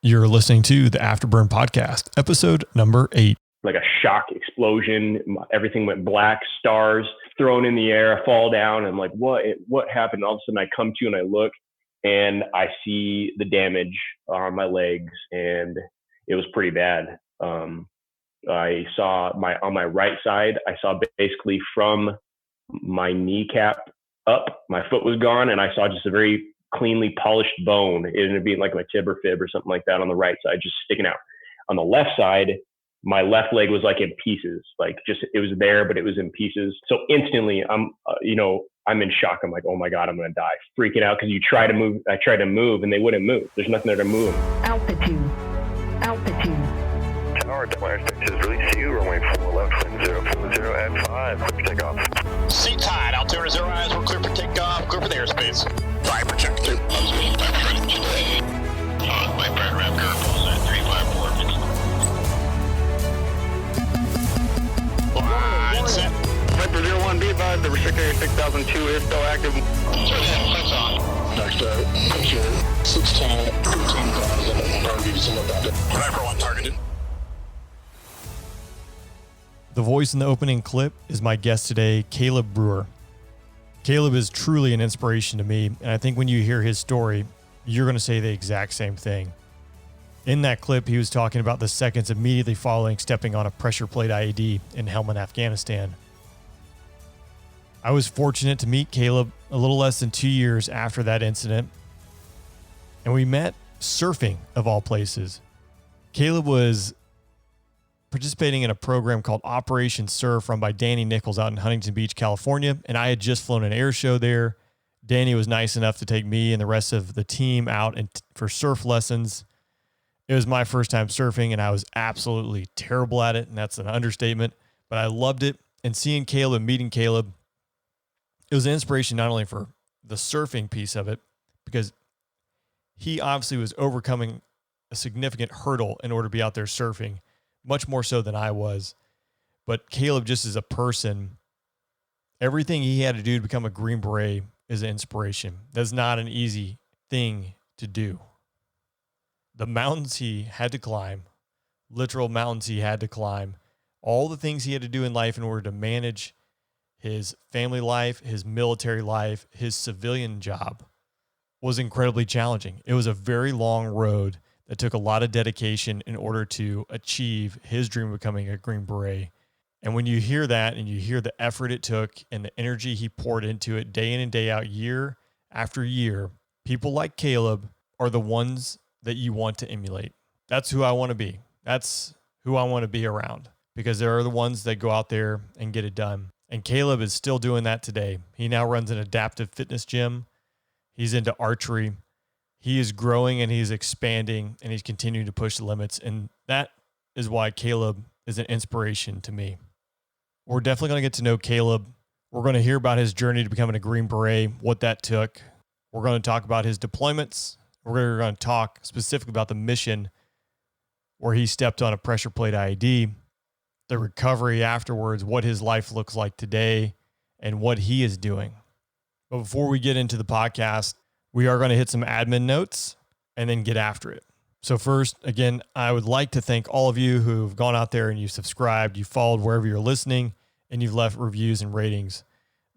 You're listening to the Afterburn Podcast, episode number 8. Like a shock explosion. Everything went black, stars thrown in the air, I fall down. I'm like, what happened? All of a sudden I come to and I look and I see the damage on my legs, and it was pretty bad. I saw on my right side, I saw basically from my kneecap up, my foot was gone, and I saw just a very cleanly polished bone. It ended up being like my tib or fib or something like that on the right side, just sticking out. On the left side, my left leg was like in pieces, like just, it was there, but it was in pieces. So instantly I'm in shock. I'm like, oh my God, I'm going to die. Freaking out. Cause I tried to move and they wouldn't move. There's nothing there to move. Altitude. Tower, Delaware Station is release you, runway 4 left, wind 040 at 5, clear for takeoff. Seat tied, altimeter 0 eyes, we're clear for takeoff, clear for the airspace. Viper check 2. My Brad Raptor pulls at 354. Line set. Viper 01, be advised, the restrictor area 6002 is still active. Lights on. Next picture 16, 15,000, bogeys in the bucket. Viper 1 targeted. The voice in the opening clip is my guest today, Caleb Brewer. Caleb is truly an inspiration to me, and I think when you hear his story, you're going to say the exact same thing. In that clip, he was talking about the seconds immediately following stepping on a pressure plate IED in Helmand, Afghanistan. I was fortunate to meet Caleb a little less than 2 years after that incident, and we met surfing, of all places. Caleb was participating in a program called Operation Surf run by Danny Nichols out in Huntington Beach, California, and I had just flown an air show there. Danny was nice enough to take me and the rest of the team out for surf lessons. It was my first time surfing, and I was absolutely terrible at it, and that's an understatement, but I loved it. And seeing Caleb and meeting Caleb, it was an inspiration not only for the surfing piece of it, because he obviously was overcoming a significant hurdle in order to be out there surfing, much more so than I was. But Caleb, just as a person, everything he had to do to become a Green Beret is an inspiration. That's not an easy thing to do. The mountains he had to climb, literal mountains he had to climb, all the things he had to do in life in order to manage his family life, his military life, his civilian job was incredibly challenging. It was a very long road that took a lot of dedication in order to achieve his dream of becoming a Green Beret. And when you hear that and you hear the effort it took and the energy he poured into it day in and day out, year after year, people like Caleb are the ones that you want to emulate. That's who I want to be. That's who I want to be around, because they're the ones that go out there and get it done. And Caleb is still doing that today. He now runs an adaptive fitness gym. He's into archery. He is growing and he's expanding and he's continuing to push the limits. And that is why Caleb is an inspiration to me. We're definitely going to get to know Caleb. We're going to hear about his journey to becoming a Green Beret, what that took. We're going to talk about his deployments. We're going to talk specifically about the mission where he stepped on a pressure plate IED, the recovery afterwards, what his life looks like today, and what he is doing. But before we get into the podcast, we are going to hit some admin notes and then get after it. So first, again, I would like to thank all of you who've gone out there and you've subscribed, you followed wherever you're listening, and you've left reviews and ratings.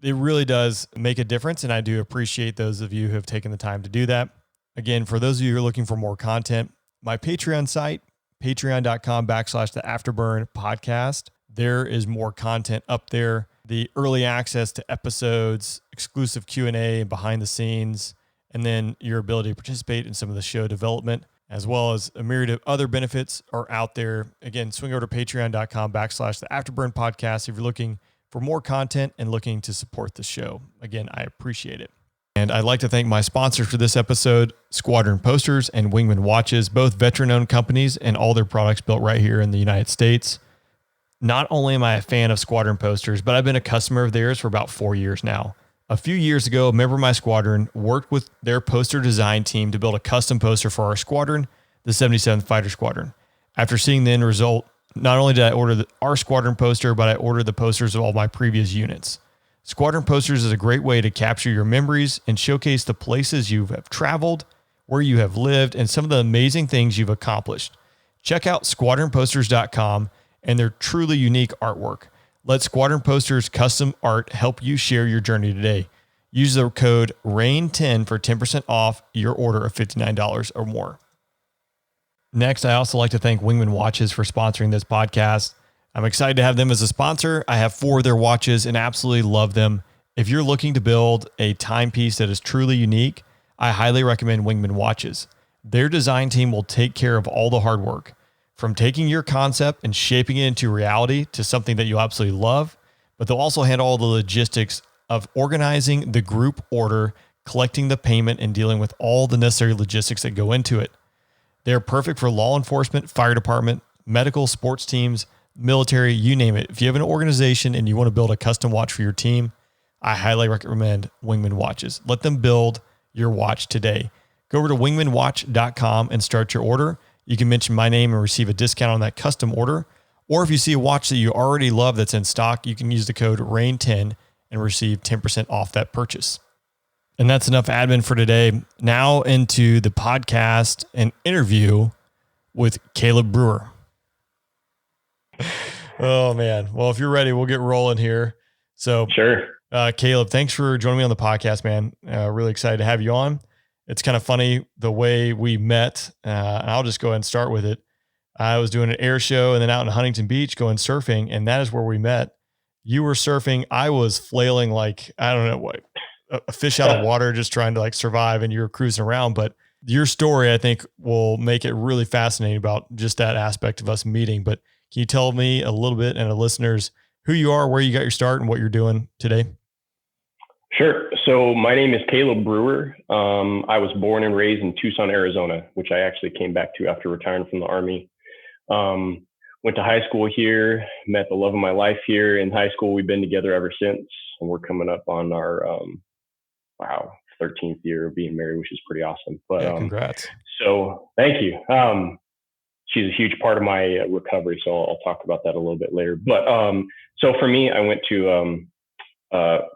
It really does make a difference, and I do appreciate those of you who have taken the time to do that. Again, for those of you who are looking for more content, my Patreon site, patreon.com/the Afterburn podcast. There is more content up there. The early access to episodes, exclusive Q&A, behind the scenes, and then your ability to participate in some of the show development, as well as a myriad of other benefits are out there. Again, swing over to patreon.com/the Afterburn podcast if you're looking for more content and looking to support the show. Again, I appreciate it. And I'd like to thank my sponsors for this episode, Squadron Posters and Wingman Watches, both veteran-owned companies and all their products built right here in the United States. Not only am I a fan of Squadron Posters, but I've been a customer of theirs for about 4 years now. A few years ago, a member of my squadron worked with their poster design team to build a custom poster for our squadron, the 77th Fighter Squadron. After seeing the end result, not only did I order our squadron poster, but I ordered the posters of all my previous units. Squadron Posters is a great way to capture your memories and showcase the places you have traveled, where you have lived, and some of the amazing things you've accomplished. Check out squadronposters.com and their truly unique artwork. Let Squadron Posters custom art help you share your journey today. Use the code RAIN10 for 10% off your order of $59 or more. Next, I also like to thank Wingman Watches for sponsoring this podcast. I'm excited to have them as a sponsor. I have 4 of their watches and absolutely love them. If you're looking to build a timepiece that is truly unique, I highly recommend Wingman Watches. Their design team will take care of all the hard work, from taking your concept and shaping it into reality to something that you absolutely love, but they'll also handle all the logistics of organizing the group order, collecting the payment, and dealing with all the necessary logistics that go into it. They're perfect for law enforcement, fire department, medical, sports teams, military, you name it. If you have an organization and you want to build a custom watch for your team, I highly recommend Wingman Watches. Let them build your watch today. Go over to wingmanwatch.com and start your order. You can mention my name and receive a discount on that custom order. Or if you see a watch that you already love that's in stock, you can use the code RAIN10 and receive 10% off that purchase. And that's enough admin for today. Now into the podcast and interview with Caleb Brewer. Oh, man. Well, if you're ready, we'll get rolling here. So, Sure. Caleb, thanks for joining me on the podcast, man. Really excited to have you on. It's kind of funny the way we met. And I'll just go ahead and start with it. I was doing an air show and then out in Huntington Beach going surfing, and that is where we met. You were surfing. I was flailing like, I don't know what, a fish out of water, just trying to like survive, and you were cruising around. But your story, I think, will make it really fascinating about just that aspect of us meeting. But can you tell me a little bit and the listeners who you are, where you got your start, and what you're doing today? Sure. So my name is Caleb Brewer. I was born and raised in Tucson, Arizona, which I actually came back to after retiring from the Army. Went to high school here, met the love of my life here in high school. We've been together ever since, and we're coming up on our 13th year of being married, which is pretty awesome. But yeah, congrats. So thank you. She's a huge part of my recovery, so I'll talk about that a little bit later. But so for me, I went to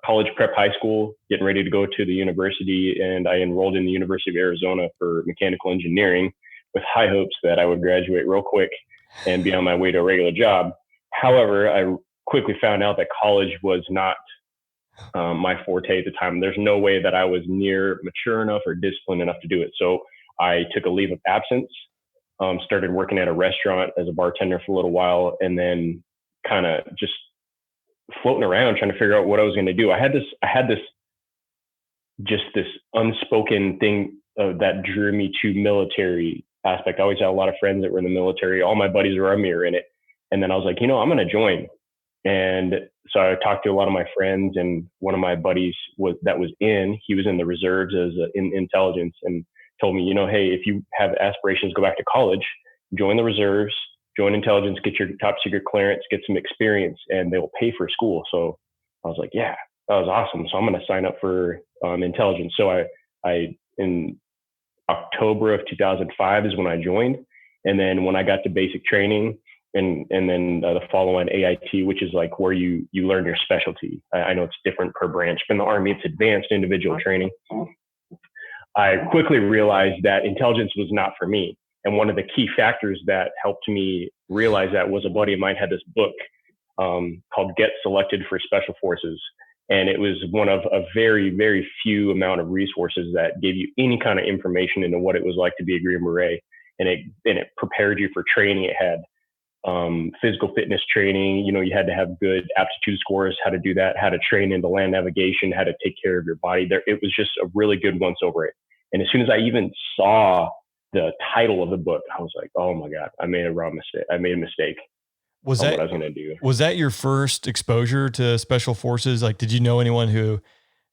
college prep high school, getting ready to go to the university, and I enrolled in the University of Arizona for mechanical engineering with high hopes that I would graduate real quick and be on my way to a regular job. However, I quickly found out that college was not my forte at the time. There's no way that I was near mature enough or disciplined enough to do it. So I took a leave of absence, started working at a restaurant as a bartender for a little while, and then kind of just floating around trying to figure out what I was going to do. I had this unspoken thing that drew me to military aspect. I always had a lot of friends that were in the military. All my buddies were Army or in it. And then I was like, I'm going to join. And so I talked to a lot of my friends, and one of my buddies he was in the reserves in intelligence, and told me, hey, if you have aspirations, go back to college, join the reserves, join intelligence, get your top secret clearance, get some experience, and they'll pay for school. So I was like, yeah, that was awesome. So I'm going to sign up for intelligence. So I in October of 2005 is when I joined. And then when I got to basic training and then the follow-on AIT, which is like where you learn your specialty. I know it's different per branch, but in the Army, it's advanced individual training. I quickly realized that intelligence was not for me. And one of the key factors that helped me realize that was a buddy of mine had this book called Get Selected for Special Forces. And it was one of a very, very few amount of resources that gave you any kind of information into what it was like to be a Green Beret. And it prepared you for training. It had physical fitness training. You had to have good aptitude scores, how to do that, how to train into land navigation, how to take care of your body. It was just a really good once over it. And as soon as I even saw the title of the book, I was like, oh my God, I made a mistake. What I was going to do. Was that your first exposure to special forces? Like, did you know anyone who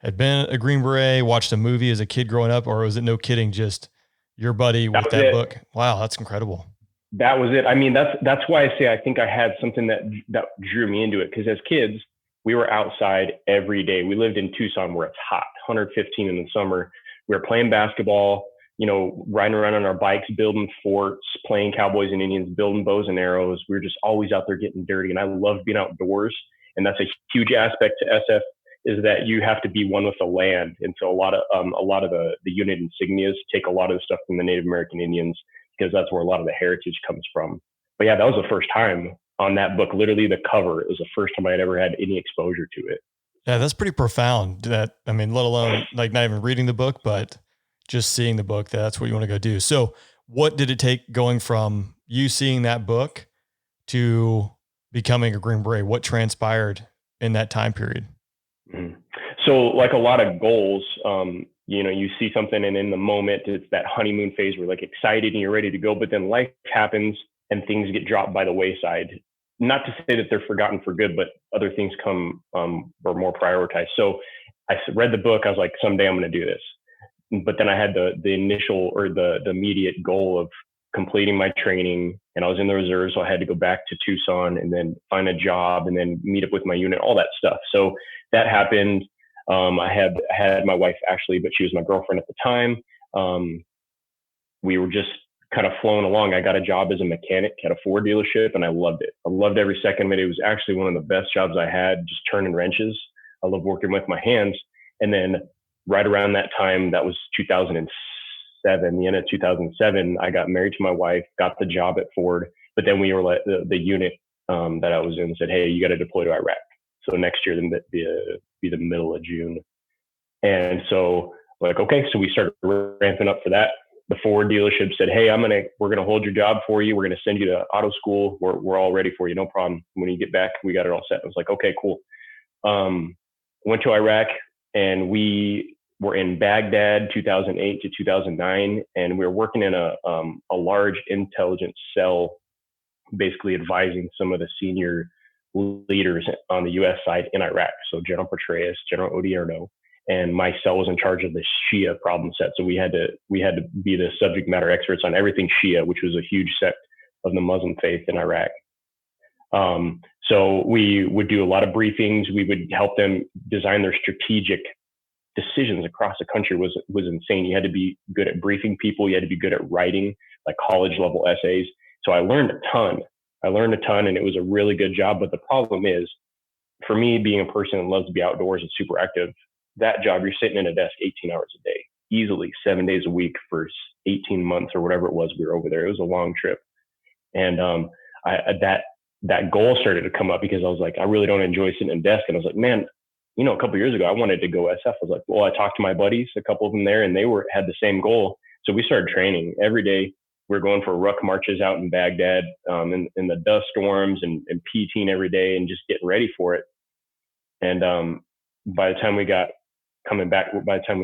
had been a Green Beret, watched a movie as a kid growing up, or was it, no kidding, just your buddy with that book? Wow, that's incredible. That was it. I mean, that's why I say I think I had something that drew me into it. Because as kids, we were outside every day. We lived in Tucson where it's hot, 115 in the summer. We were playing basketball, riding around on our bikes, building forts, playing cowboys and Indians, building bows and arrows. We were just always out there getting dirty. And I loved being outdoors. And that's a huge aspect to SF is that you have to be one with the land. And so a lot of the unit insignias take a lot of the stuff from the Native American Indians, because that's where a lot of the heritage comes from. But yeah, that was the first time on that book. Literally the cover, it was the first time I had ever had any exposure to it. Yeah, that's pretty profound. Let alone like not even reading the book, but just seeing the book, that's what you want to go do. So what did it take going from you seeing that book to becoming a Green Beret? What transpired in that time period? Mm-hmm. So like a lot of goals, you see something and in the moment, it's that honeymoon phase where you're like excited and you're ready to go, but then life happens and things get dropped by the wayside. Not to say that they're forgotten for good, but other things come or more prioritized. So I read the book. I was like, someday I'm going to do this. But then I had the initial or the immediate goal of completing my training, and I was in the reserves. So I had to go back to Tucson and then find a job and then meet up with my unit, all that stuff. So that happened. I had my wife Ashley, but she was my girlfriend at the time. We were just kind of flowing along. I got a job as a mechanic at a Ford dealership, and I loved it. I loved every second of it. It was actually one of the best jobs I had, just turning wrenches. I love working with my hands. And then right around that time, that was 2007, the end of 2007, I got married to my wife, got the job at Ford, but then we were like the unit that I was in said, hey, you got to deploy to Iraq. So next year, be the middle of June. And so like, okay, so we started ramping up for that. The Ford dealership said, hey, we're going to hold your job for you. We're going to send you to auto school. We're all ready for you. No problem. When you get back, we got it all set. I was like, okay, cool. Went to Iraq, and we were in Baghdad 2008 to 2009. And we were working in a large intelligence cell, basically advising some of the senior leaders on the U.S. side in Iraq. So General Petraeus, General Odierno, and my cell was in charge of the Shia problem set. So we had to be the subject matter experts on everything Shia, which was a huge sect of the Muslim faith in Iraq. So we would do a lot of briefings. We would help them design their strategic decisions across the country. Was insane. You had to be good at briefing people. You had to be good at writing like college level essays. So I learned a ton, and it was a really good job. But the problem is, for me, being a person that loves to be outdoors and super active, that job, you're sitting in a desk 18 hours a day, easily 7 days a week for 18 months or whatever it was we were over there. It was a long trip. And that goal started to come up because I was like, I really don't enjoy sitting in a desk. And I was like, man, a couple of years ago, I wanted to go SF. I was like, well, I talked to my buddies, a couple of them there, and they had the same goal. So we started training every day. We're going for ruck marches out in Baghdad, in the dust storms and PTing every day and just getting ready for it. And by the time we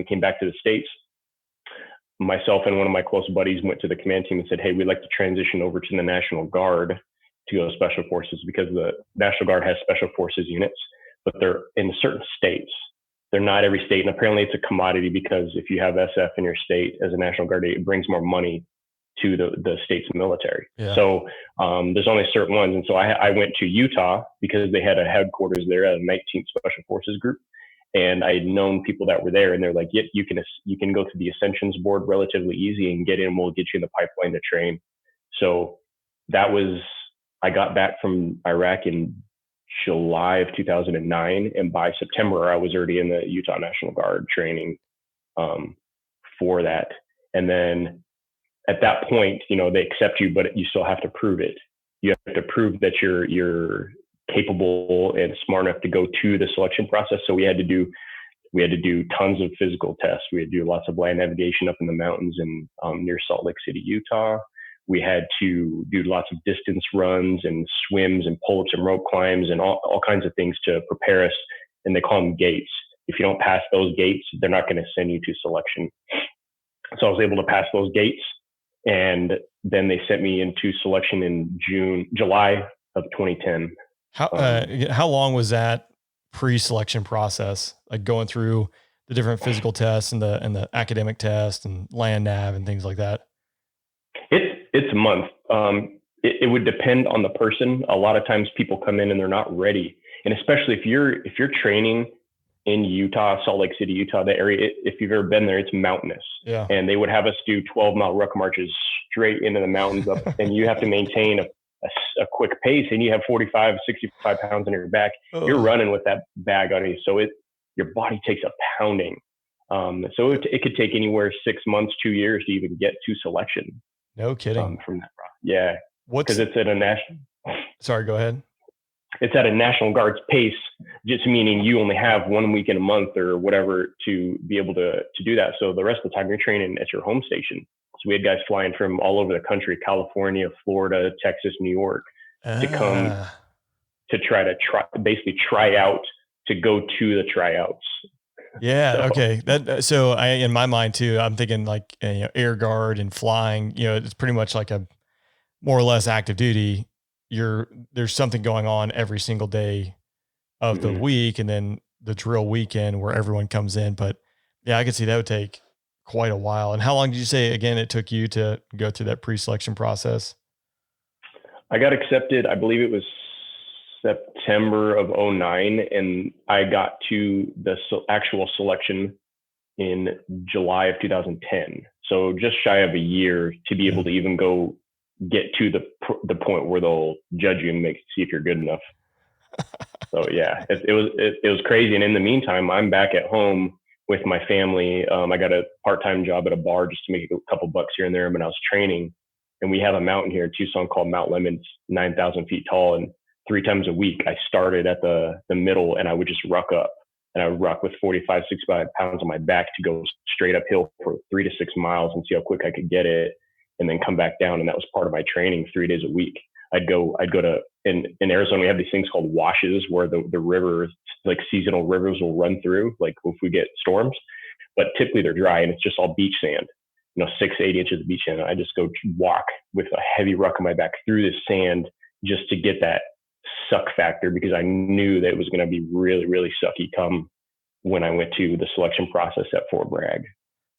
came back to the States, myself and one of my close buddies went to the command team and said, hey, we'd like to transition over to the National Guard to go to Special Forces, because the National Guard has Special Forces units, but they're in certain states. They're not every state. And apparently it's a commodity, because if you have SF in your state as a National Guard, it brings more money to the state's military. Yeah. So there's only certain ones. And so I went to Utah because they had a headquarters there at a 19th Special Forces group. And I had known people that were there, and they're like, yeah, you can go to the Ascensions Board relatively easy and get in. We'll get you in the pipeline to train. So I got back from Iraq in July of 2009. And by September, I was already in the Utah National Guard training for that. And then at that point, they accept you, but you still have to prove it. You have to prove that you're capable and smart enough to go to the selection process. So we had to do tons of physical tests. We had to do lots of land navigation up in the mountains and near Salt Lake City, Utah. We had to do lots of distance runs and swims and pull-ups and rope climbs and all kinds of things to prepare us. And they call them gates. If you don't pass those gates, they're not going to send you to selection. So I was able to pass those gates, and then they sent me into selection in July of 2010. How long was that pre-selection process, like going through the different physical tests and the academic test and land nav and things like that? It's a month. It would depend on the person. A lot of times people come in and they're not ready, and especially if you're training in Utah, Salt Lake City, Utah, the area, if you've ever been there, it's mountainous. Yeah. And they would have us do 12-mile ruck marches straight into the mountains up, and you have to maintain a quick pace, and you have 45, 65 pounds on your back. Oh. You're running with that bag on you. So your body takes a pounding. So it could take anywhere 6 months, 2 years to even get to selection. No kidding. From that process. Yeah. What's, because it's at a national, sorry, go ahead. it's at a National Guard's pace, just meaning you only have 1 week in a month or whatever to be able to do that. So the rest of the time you're training at your home station. So we had guys flying from all over the country, California, Florida, Texas, New York, to come to basically try out, to go to the tryouts. Yeah. So, okay. So in my mind too, I'm thinking like, air guard and flying, it's pretty much like a more or less active duty. There's something going on every single day of the week, and then the drill weekend where everyone comes in. But yeah, I could see that would take quite a while. And how long did you say again it took you to go through that pre-selection process? I got accepted, I believe it was September of 2009, and I got to the actual selection in July of 2010. So just shy of a year to be able to even go get to the point where they'll judge you and see if you're good enough. So yeah, it was crazy. And in the meantime, I'm back at home with my family. I got a part-time job at a bar just to make a couple bucks here and there, but I was training. And we have a mountain here in Tucson called Mount Lemon's, 9,000 feet tall. And 3 times a week, I started at the middle, and I would just ruck up. And I would ruck with 45, 65 pounds on my back to go straight uphill for 3 to 6 miles and see how quick I could get it, and then come back down. And that was part of my training 3 days a week. I'd go to, in Arizona, we have these things called washes where the rivers, like seasonal rivers, will run through, like if we get storms, but typically they're dry and it's just all beach sand, 6 to 8 inches of beach sand. I just go walk with a heavy ruck on my back through this sand just to get that suck factor, because I knew that it was going to be really, really sucky come when I went to the selection process at Fort Bragg.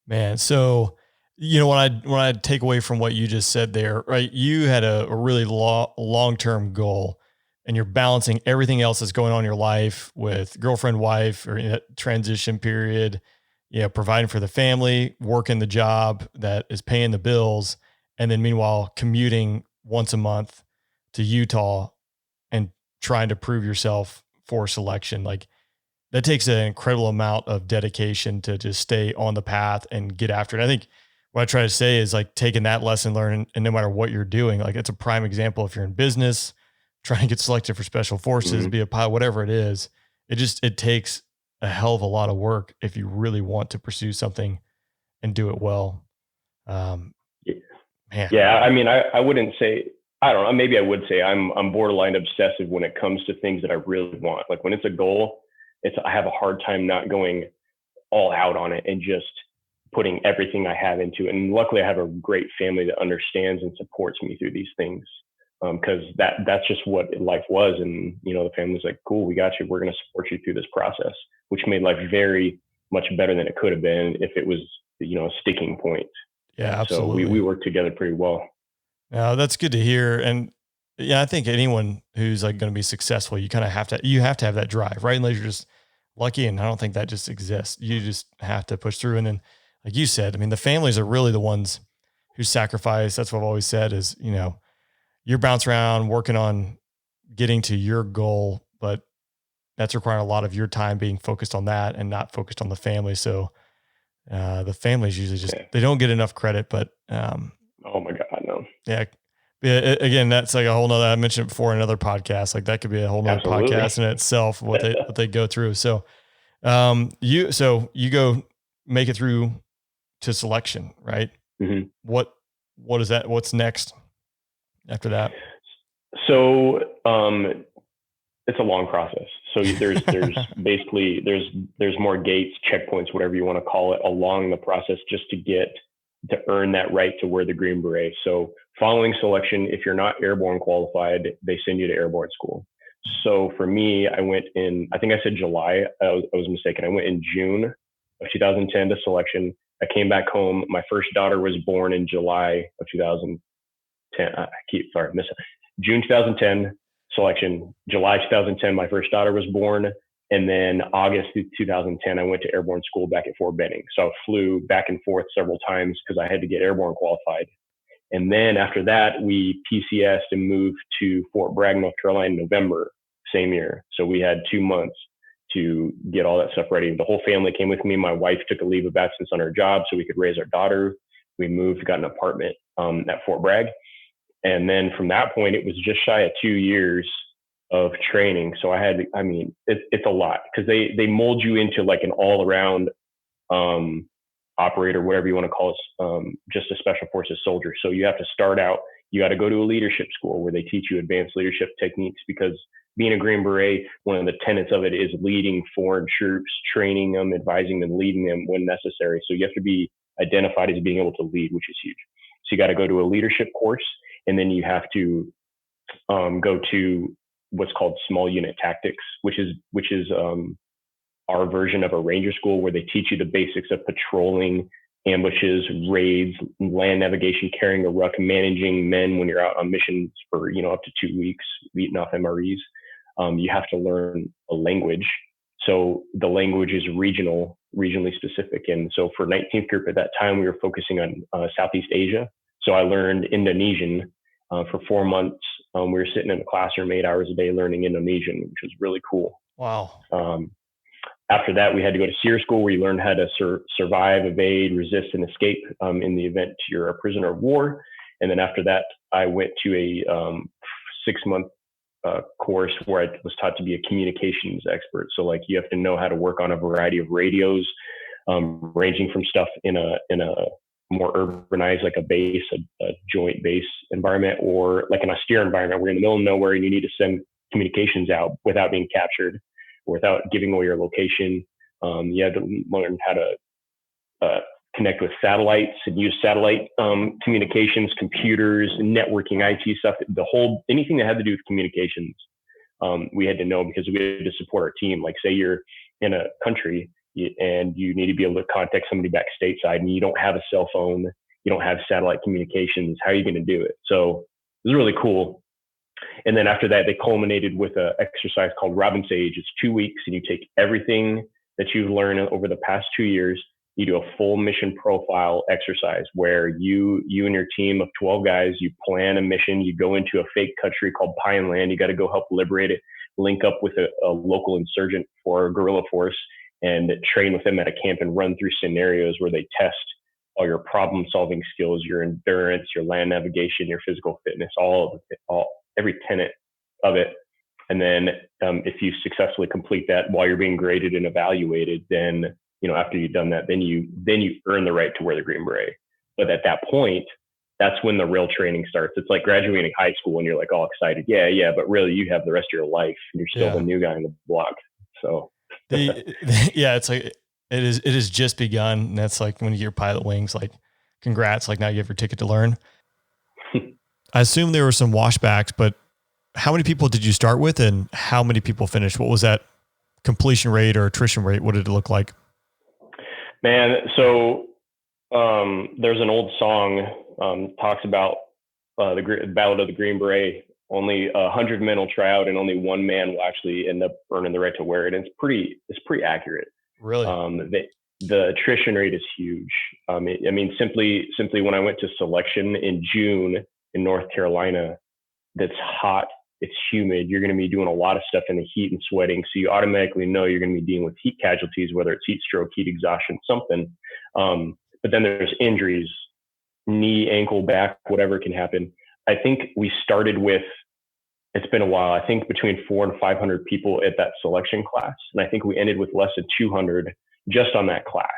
Man. So, when I take away from what you just said there, right, you had a really long-term goal, and you're balancing everything else that's going on in your life with girlfriend, wife, or in that transition period, providing for the family, working the job that is paying the bills. And then meanwhile, commuting once a month to Utah and trying to prove yourself for selection. Like, that takes an incredible amount of dedication to just stay on the path and get after it. I think what I try to say is like taking that lesson learned, and no matter what you're doing, like it's a prime example. If you're in business, trying to get selected for special forces, be a pilot, whatever it is, it takes a hell of a lot of work if you really want to pursue something and do it well. Man. Yeah. I mean, I wouldn't say, I don't know, maybe I would say I'm borderline obsessive when it comes to things that I really want. Like when it's a goal, I have a hard time not going all out on it and just putting everything I have into it. And luckily I have a great family that understands and supports me through these things. Cause that's just what life was. And, the family's like, cool, we got you. We're going to support you through this process, which made life very much better than it could have been if it was, a sticking point. Yeah, absolutely. So we worked together pretty well. Yeah, that's good to hear. And yeah, I think anyone who's like going to be successful, you kind of have to have that drive, right? Unless you're just lucky. And I don't think that just exists. You just have to push through. And then, like you said, I mean, the families are really the ones who sacrifice. That's what I've always said is, you're bouncing around working on getting to your goal, but that's requiring a lot of your time being focused on that and not focused on the family. So the families usually just, they don't get enough credit, but oh my God, no. Yeah. Again, that's like a whole nother, I mentioned it before in another podcast, like that could be a whole nother podcast in itself, what they go through. So you go make it through to selection, right? Mm-hmm. What is that? What's next after that? So, it's a long process. So there's basically there's more gates, checkpoints, whatever you want to call it, along the process just to earn that right to wear the Green Beret. So following selection, if you're not airborne qualified, they send you to airborne school. So for me, I went in, I think I said July. I was mistaken. I went in June of 2010 to selection. I came back home. My first daughter was born in July of 2010. June 2010 selection. July 2010, my first daughter was born. And then August 2010, I went to airborne school back at Fort Benning. So I flew back and forth several times because I had to get airborne qualified. And then after that, we PCS'd and moved to Fort Bragg, North Carolina in November, same year. So we had 2 months to get all that stuff ready. The whole family came with me. My wife took a leave of absence on her job so we could raise our daughter. We moved, got an apartment at Fort Bragg. And then from that point, it was just shy of 2 years of training. So it's a lot because they mold you into like an all around operator, whatever you want to call it, just a special forces soldier. So you have to start out, you got to go to a leadership school where they teach you advanced leadership techniques, because being a Green Beret, one of the tenets of it is leading foreign troops, training them, advising them, leading them when necessary. So you have to be identified as being able to lead, which is huge. So you got to go to a leadership course, and then you have to go to what's called small unit tactics, which is our version of a ranger school, where they teach you the basics of patrolling, ambushes, raids, land navigation, carrying a ruck, managing men when you're out on missions for up to 2 weeks, beating off MREs. You have to learn a language. So the language is regionally specific. And so for 19th group at that time, we were focusing on Southeast Asia. So I learned Indonesian for 4 months. We were sitting in the classroom 8 hours a day learning Indonesian, which was really cool. Wow. After that, we had to go to SEER school, where you learn how to survive, evade, resist, and escape in the event you're a prisoner of war. And then after that, I went to a 6-month course where I was taught to be a communications expert. So like you have to know how to work on a variety of radios, ranging from stuff in a more urbanized, like a base, a joint base environment, or like an austere environment where you're in the middle of nowhere and you need to send communications out without being captured, or without giving away your location. You had to learn how to connect with satellites and use satellite communications, computers, networking, IT stuff, anything that had to do with communications. We had to know, because we had to support our team. Like say you're in a country and you need to be able to contact somebody back stateside, and you don't have a cell phone, you don't have satellite communications, how are you going to do it? So it was really cool. And then after that, they culminated with an exercise called Robin Sage. It's 2 weeks, and you take everything that you've learned over the past 2 years. You do a full mission profile exercise where you and your team of 12 guys, you plan a mission. You go into a fake country called Pineland. You got to go help liberate it, link up with a local insurgent or a guerrilla force, and train with them at a camp and run through scenarios where they test all your problem solving skills, your endurance, your land navigation, your physical fitness, every tenet of it. And then if you successfully complete that while you're being graded and evaluated, then after you've done that, then you earn the right to wear the Green Beret. But at that point, that's when the real training starts. It's like graduating high school and you're like all excited. Yeah. But really you have the rest of your life and you're still the new guy on the block. So it's like, it is just begun. And that's like when you hear pilot wings, like congrats, like now you have your ticket to learn. I assume there were some washbacks, but how many people did you start with and how many people finished? What was that completion rate or attrition rate? What did it look like? Man, so there's an old song talks about the Battle of the Green Beret. Only 100 men will try out, and only one man will actually end up earning the right to wear it. And it's pretty accurate. Really? The attrition rate is huge. Simply when I went to selection in June in North Carolina, that's hot. It's humid. You're going to be doing a lot of stuff in the heat and sweating. So you automatically know you're going to be dealing with heat casualties, whether it's heat stroke, heat exhaustion, something. But then there's injuries, knee, ankle, back, whatever can happen. I think we started with, it's been a while, I think between 400 and 500 people at that selection class. And I think we ended with less than 200 just on that class.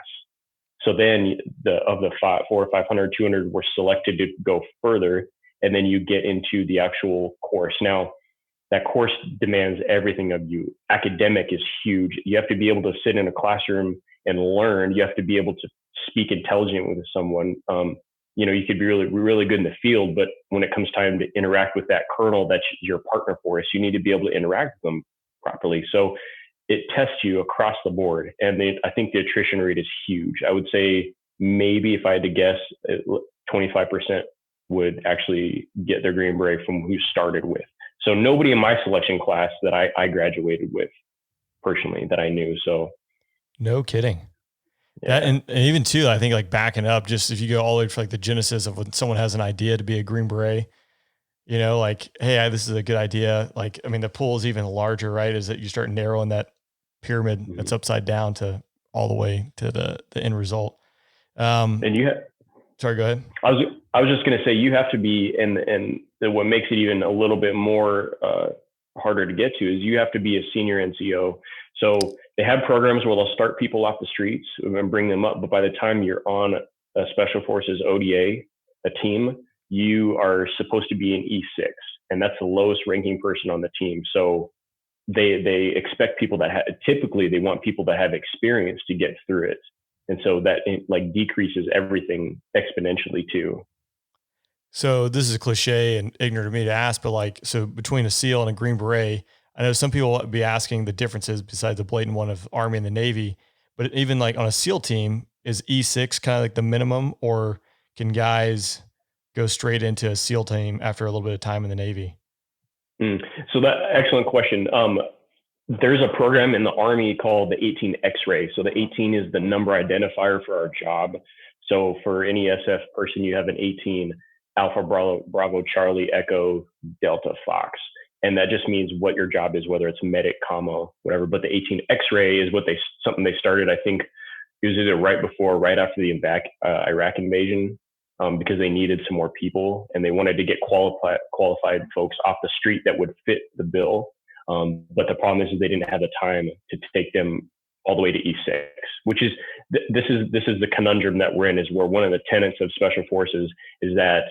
So then of the 400 or 500, 200 were selected to go further. And then you get into the actual course. Now, that course demands everything of you. Academic is huge. You have to be able to sit in a classroom and learn. You have to be able to speak intelligently with someone. You could be really, really good in the field, but when it comes time to interact with that colonel that's your partner force, you need to be able to interact with them properly. So it tests you across the board. And I think the attrition rate is huge. I would say maybe if I had to guess, 25% would actually get their Green Beret from who started with. So nobody in my selection class that I graduated with personally that I knew. So no kidding. Yeah. That, and even too, I think like backing up, just if you go all the way to like the genesis of when someone has an idea to be a Green Beret, like, hey, this is a good idea. Like, the pool is even larger, right? Is that you start narrowing that pyramid that's upside down to all the way to the end result. And you sorry, go ahead. I was just going to say, you have to be, and what makes it even a little bit more harder to get to is you have to be a senior NCO. So they have programs where they'll start people off the streets and bring them up. But by the time you're on a Special Forces ODA, a team, you are supposed to be an E6, and that's the lowest ranking person on the team. So they expect people that typically they want people that have experience to get through it. And so that like decreases everything exponentially too. So this is a cliche and ignorant of me to ask, but like, so between a SEAL and a Green Beret, I know some people would be asking the differences besides the blatant one of Army and the Navy, but even like on a SEAL team, is E6 kind of like the minimum, or can guys go straight into a SEAL team after a little bit of time in the Navy? So that excellent question. There's a program in the Army called the 18 X-ray. So the 18 is the number identifier for our job. So for any SF person, you have an 18 Alpha Bravo Charlie Echo Delta Fox. And that just means what your job is, whether it's medic, comma, whatever. But the 18 X-ray is something they started, I think it was either right before or right after the Iraq invasion, because they needed some more people and they wanted to get qualified folks off the street that would fit the bill. But the problem is they didn't have the time to take them all the way to E6, which is, this is the conundrum that we're in, is where one of the tenets of Special Forces is that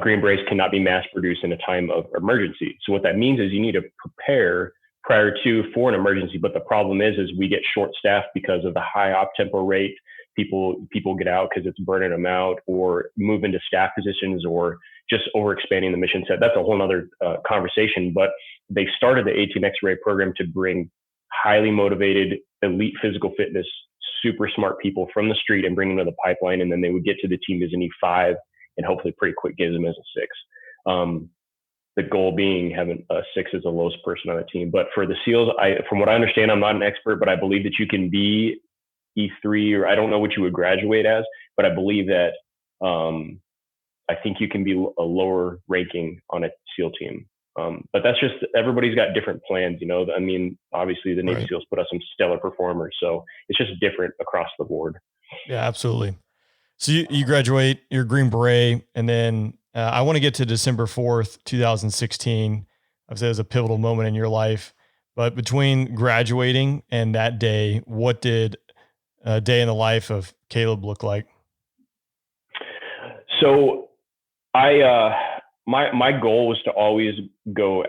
Green Berets cannot be mass produced in a time of emergency. So what that means is you need to prepare prior to for an emergency. But the problem is we get short staffed because of the high op tempo rate. People get out because it's burning them out, or move into staff positions, or just overexpanding the mission set. That's a whole nother conversation. But they started the 18 X-ray program to bring highly motivated, elite physical fitness, super smart people from the street and bring them to the pipeline. And then they would get to the team as an E5 and hopefully pretty quick get them as a 6. The goal being having a 6 as the lowest person on the team. But for the SEALs, from what I understand, I'm not an expert, but I believe that you can be E3, or I don't know what you would graduate as, but I believe that I think you can be a lower ranking on a SEAL team. But that's just, everybody's got different plans, you know. I mean, obviously the Navy SEALs put us some stellar performers, so it's just different across the board. Yeah, absolutely. So you graduate, you're Green Beret, and then I want to get to December 4th, 2016. I've said it was a pivotal moment in your life, but between graduating and that day, what did a day in the life of Caleb look like? So my goal was to always go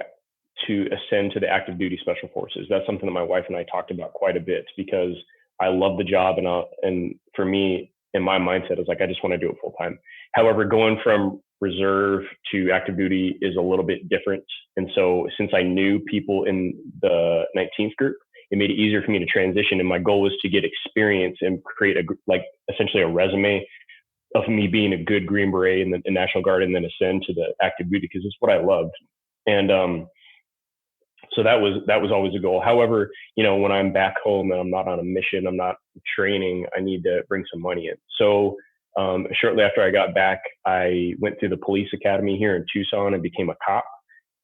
to ascend to the active duty Special Forces. That's something that my wife and I talked about quite a bit, because I love the job, and for me, in my mindset, it's like, I just want to do it full time. However, going from reserve to active duty is a little bit different. And so since I knew people in the 19th group, it made it easier for me to transition. And my goal was to get experience and create essentially a resume of me being a good Green Beret in the National Guard, and then ascend to the active duty, because it's what I loved. And so that was always a goal. However, you know, when I'm back home and I'm not on a mission, I'm not training, I need to bring some money in. So shortly after I got back, I went through the police academy here in Tucson and became a cop,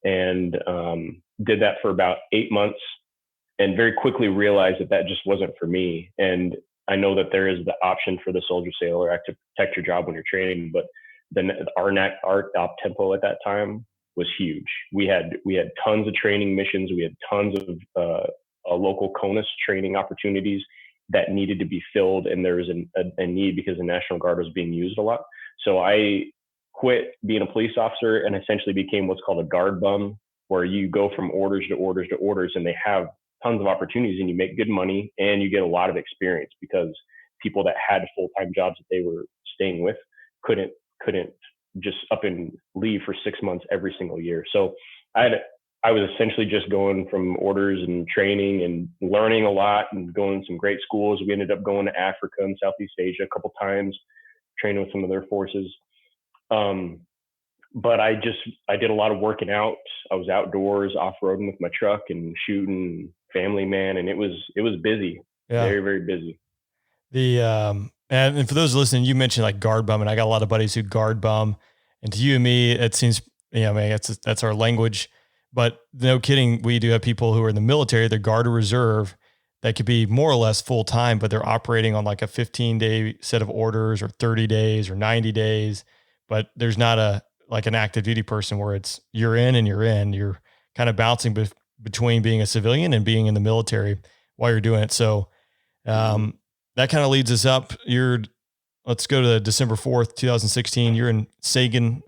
and did that for about 8 months, and very quickly realized that just wasn't for me. And I know that there is the option for the soldier sailor act to protect your job when you're training, but our op tempo at that time was huge. We had tons of training missions. We had tons of local CONUS training opportunities that needed to be filled, and there was a need because the National Guard was being used a lot. So I quit being a police officer and essentially became what's called a guard bum, where you go from orders to orders to orders, and they have tons of opportunities, and you make good money and you get a lot of experience, because people that had full-time jobs that they were staying with couldn't just up and leave for 6 months every single year. So I was essentially just going from orders and training and learning a lot and going to some great schools. We ended up going to Africa and Southeast Asia a couple times, training with some of their forces. But I did a lot of working out. I was outdoors, off-roading with my truck and shooting, family man, and it was busy. Yeah. Very, very busy. And for those listening, you mentioned like guard bum, and I got a lot of buddies who guard bum, and to you and me, it seems, you know, man, that's our language. But no kidding, we do have people who are in the military, they're Guard or Reserve, that could be more or less full time, but they're operating on like a 15-day set of orders or 30 days or 90 days. But there's not an active duty person where it's you're in and you're in. You're kind of bouncing between being a civilian and being in the military while you're doing it. So that kind of leads us up. Let's go to December 4th, 2016. You're in Sangin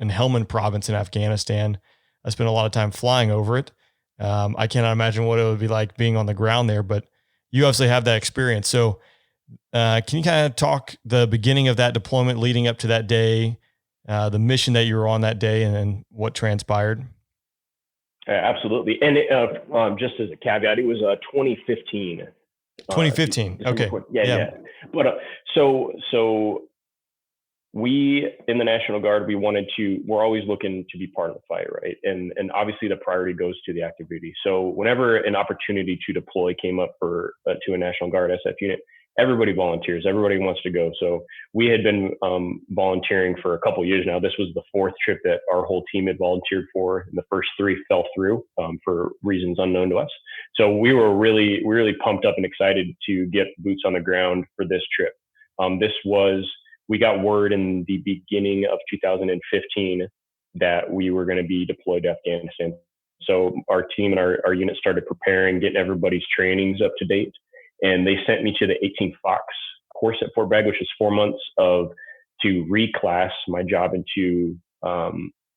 in Helmand province in Afghanistan. I spent a lot of time flying over it. I cannot imagine what it would be like being on the ground there, but you obviously have that experience. So can you kind of talk the beginning of that deployment leading up to that day, the mission that you were on that day, and then what transpired? Absolutely. And just as a caveat, it was 2015. 2015. Okay. Yeah. But so we in the National Guard, we're always looking to be part of the fight, right? And obviously the priority goes to the active duty. So whenever an opportunity to deploy came up to a National Guard SF unit, everybody volunteers. Everybody wants to go. So we had been volunteering for a couple of years now. This was the fourth trip that our whole team had volunteered for, and the first three fell through for reasons unknown to us. So we were really pumped up and excited to get boots on the ground for this trip. We got word in the beginning of 2015 that we were going to be deployed to Afghanistan. So our team and our unit started preparing, getting everybody's trainings up to date. And they sent me to the 18 Fox course at Fort Bragg, which was 4 months to reclass my job into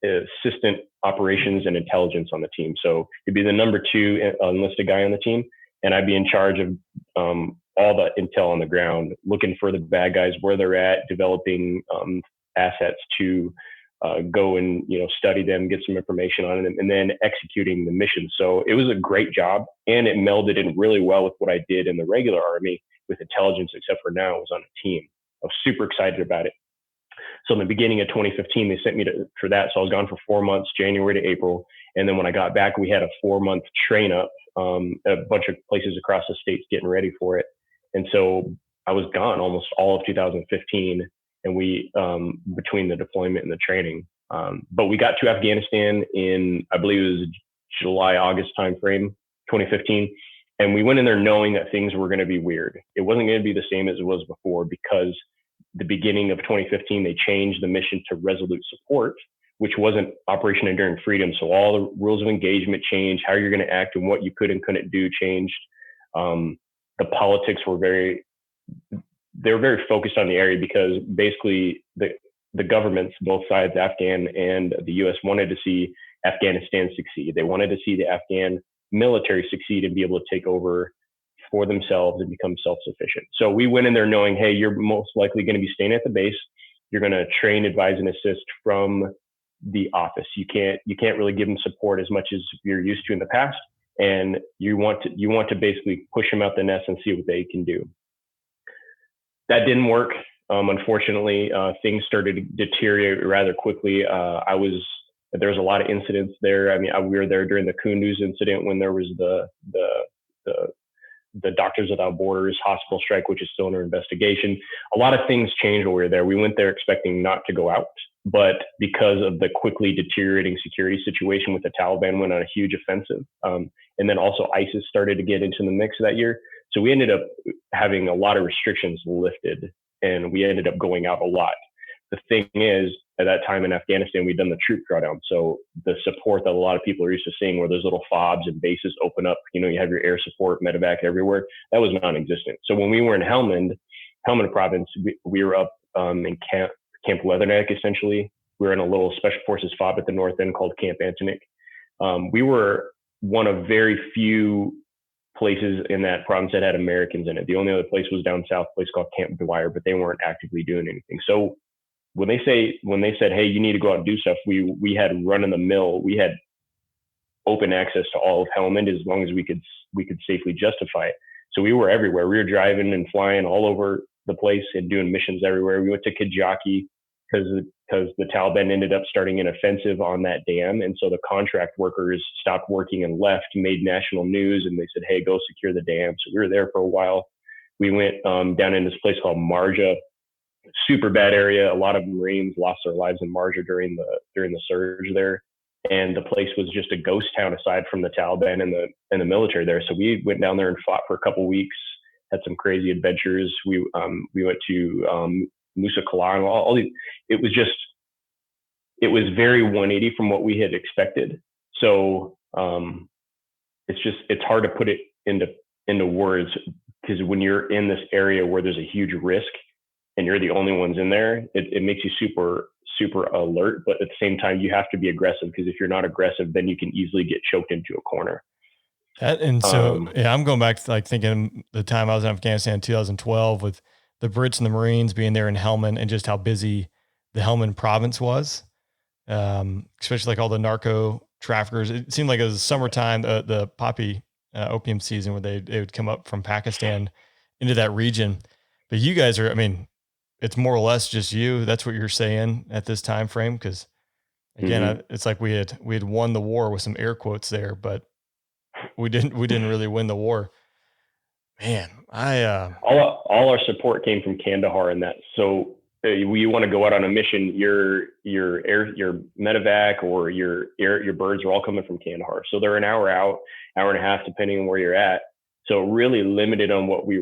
assistant operations and intelligence on the team. So it'd be the number 2 enlisted guy on the team. And I'd be in charge of all the intel on the ground, looking for the bad guys, where they're at, developing assets to go and study them, get some information on them, and then executing the mission. So it was a great job, and it melded in really well with what I did in the regular Army with intelligence, except for now I was on a team. I was super excited about it. So in the beginning of 2015, they sent me for that. So I was gone for 4 months, January to April. And then when I got back, we had a 4-month train up, a bunch of places across the states getting ready for it. And so I was gone almost all of 2015, and we between the deployment and the training. But we got to Afghanistan in, I believe it was July, August timeframe, 2015. And we went in there knowing that things were going to be weird. It wasn't going to be the same as it was before, because the beginning of 2015, they changed the mission to Resolute Support, which wasn't Operation Enduring Freedom. So all the rules of engagement changed, how you're going to act and what you could and couldn't do changed. The politics were very focused on the area, because basically the governments, both sides, Afghan and the U.S., wanted to see Afghanistan succeed. They wanted to see the Afghan military succeed and be able to take over for themselves and become self-sufficient. So we went in there knowing, hey, you're most likely going to be staying at the base. You're going to train, advise, and assist from the office. You can't really give them support as much as you're used to in the past. And you want to basically push them out the nest and see what they can do. That didn't work. Unfortunately, things started to deteriorate rather quickly. There was a lot of incidents there. I mean, we were there during the Kunduz incident when there was the Doctors Without Borders hospital strike, which is still under investigation. A lot of things changed while we were there. We went there expecting not to go out, but because of the quickly deteriorating security situation with the Taliban, went on a huge offensive. And then also ISIS started to get into the mix that year. So we ended up having a lot of restrictions lifted, and we ended up going out a lot. The thing is, at that time in Afghanistan, we'd done the troop drawdown. So the support that a lot of people are used to seeing, where those little FOBs and bases open up, you have your air support, medevac everywhere, that was non-existent. So when we were in Helmand province, we were up in Camp Leatherneck, essentially. We were in a little special forces FOB at the north end called Camp Antonik. We were one of very few places in that province that had Americans in it. The only other place was down south, a place called Camp Dwyer, but they weren't actively doing anything. So when they said, hey, you need to go out and do stuff, we had run in the mill. We had open access to all of Helmand as long as we could safely justify it. So we were everywhere. We were driving and flying all over the place and doing missions everywhere. We went to Kajaki because the Taliban ended up starting an offensive on that dam. And so the contract workers stopped working and left, made national news, and they said, hey, go secure the dam. So we were there for a while. We went down in this place called Marja, super bad area. A lot of Marines lost their lives in Marja during the surge there. and the place was just a ghost town aside from the Taliban and the military there. So we went down there and fought for a couple of weeks, had some crazy adventures. We went to Musa Kalan, all these. It was very 180 from what we had expected. So it's hard to put it into words, because when you're in this area where there's a huge risk and you're the only ones in there, it makes you super alert. But at the same time, you have to be aggressive, because if you're not aggressive, then you can easily get choked into a corner. And so, I'm going back to like thinking the time I was in Afghanistan in 2012 with the Brits and the Marines being there in Helmand, and just how busy the Helmand province was, especially like all the narco traffickers. It seemed like it was summertime, the poppy opium season, where they would come up from Pakistan into that region. But you guys are, I mean, it's more or less just you. That's what you're saying at this time frame. Because again, it's like we had won the war with some air quotes there, but we didn't really win the war. Man, all our support came from Kandahar in that. So you want to go out on a mission, your medevac or your birds are all coming from Kandahar. So they're an hour out, hour and a half, depending on where you're at. So really limited on what we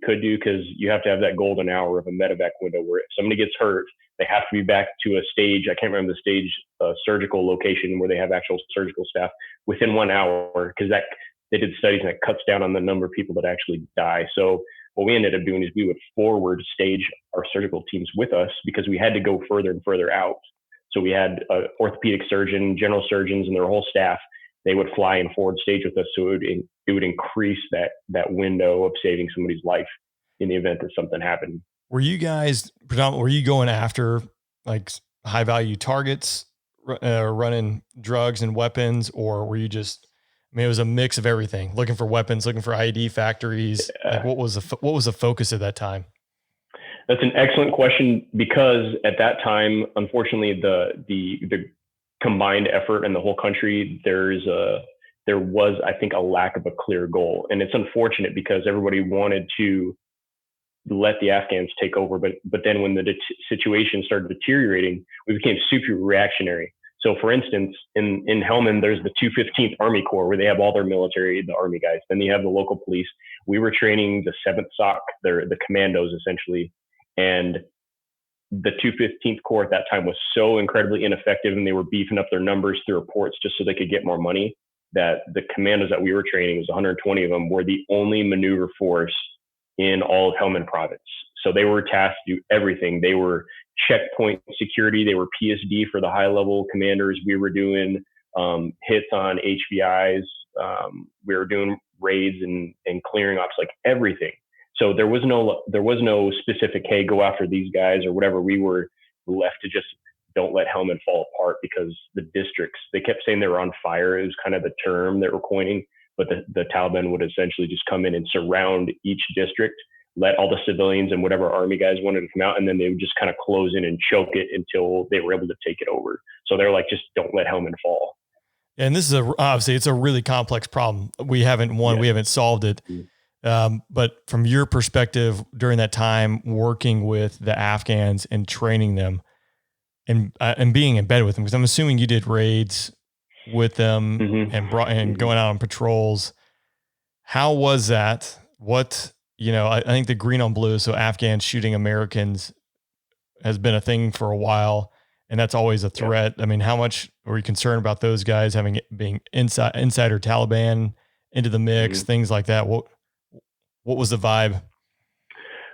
could do, because you have to have that golden hour of a medevac window where if somebody gets hurt, they have to be back to a stage. I can't remember the stage, surgical location where they have actual surgical staff within 1 hour, because they did studies and it cuts down on the number of people that actually die. So what we ended up doing is we would forward stage our surgical teams with us, because we had to go further and further out. So we had an orthopedic surgeon, general surgeons, and their whole staff. They would fly and forward stage with us. So it would increase that window of saving somebody's life in the event that something happened. Were you guys were you going after like high value targets, running drugs and weapons, or were you just, I mean, it was a mix of everything, looking for weapons, looking for IED factories? Like what was the focus at that time? That's an excellent question, because at that time, unfortunately, the combined effort in the whole country, there was, I think, a lack of a clear goal. And it's unfortunate, because everybody wanted to let the Afghans take over. But then when the situation started deteriorating, we became super reactionary. So for instance, in Helmand, there's the 215th Army Corps, where they have all their military, the Army guys. Then you have the local police. We were training the 7th SOC, the commandos essentially. And the 215th Corps at that time was so incredibly ineffective, and they were beefing up their numbers through reports just so they could get more money, that the commandos that we were training, was 120 of them, were the only maneuver force in all of Helmand province. So they were tasked to do everything. They were checkpoint security. They were PSD for the high level commanders. We were doing hits on HVIs. We were doing raids and clearing ops, like everything. So there was no specific, hey, go after these guys or whatever. We were left to just don't let Helmand fall apart, because the districts, they kept saying they were on fire. It was kind of the term that were coining, but the Taliban would essentially just come in and surround each district, let all the civilians and whatever army guys wanted to come out, and then they would just kind of close in and choke it until they were able to take it over. So they're like, just don't let Helmand fall. And this is obviously it's a really complex problem. We haven't we haven't solved it. But from your perspective during that time, working with the Afghans and training them and being in bed with them, because I'm assuming you did raids with them and going out on patrols. How was that? What, I think the green on blue, so Afghans shooting Americans, has been a thing for a while, and that's always a threat. I mean, how much were you concerned about those guys being insider Taliban into the mix, things like that? What was the vibe?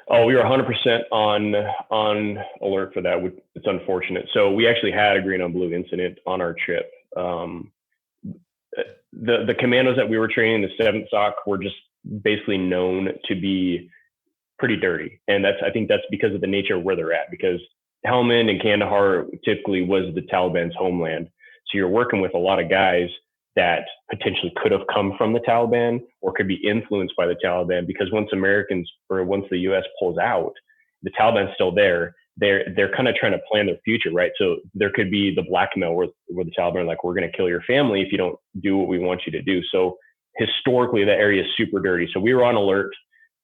Oh, we were 100% on alert for that. It's unfortunate. So we actually had a green on blue incident on our trip. The commandos that we were training, the 7th SOC, were just basically known to be pretty dirty. And I think that's because of the nature of where they're at, because Helmand and Kandahar typically was the Taliban's homeland. So you're working with a lot of guys that potentially could have come from the Taliban or could be influenced by the Taliban, because once the U.S. pulls out, the Taliban's still there. They're kind of trying to plan their future, right? So there could be the blackmail where the Taliban are like, we're going to kill your family if you don't do what we want you to do. So historically, that area is super dirty. So we were on alert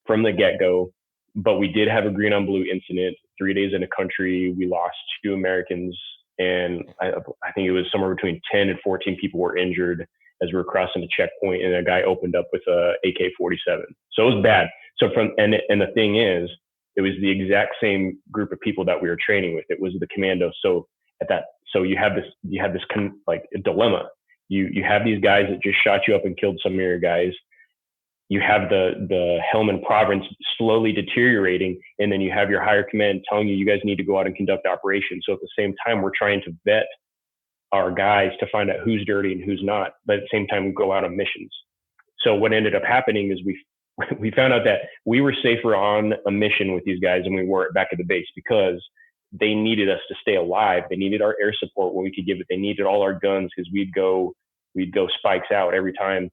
from the get-go, but we did have a green on blue incident. 3 days in a country, we lost 2 Americans, and I think it was somewhere between 10 and 14 people were injured as we were crossing the checkpoint, and a guy opened up with a AK-47. So it was bad. So and the thing is, it was the exact same group of people that we were training with. It was the commandos. So you have this like a dilemma. You have these guys that just shot you up and killed some of your guys. You have the Helmand province slowly deteriorating, and then you have your higher command telling you guys need to go out and conduct operations. So at the same time, we're trying to vet our guys to find out who's dirty and who's not, but at the same time, we go out on missions. So what ended up happening is we found out that we were safer on a mission with these guys than we were back at the base, because they needed us to stay alive. They needed our air support when we could give it. They needed all our guns, because we'd go spikes out every time.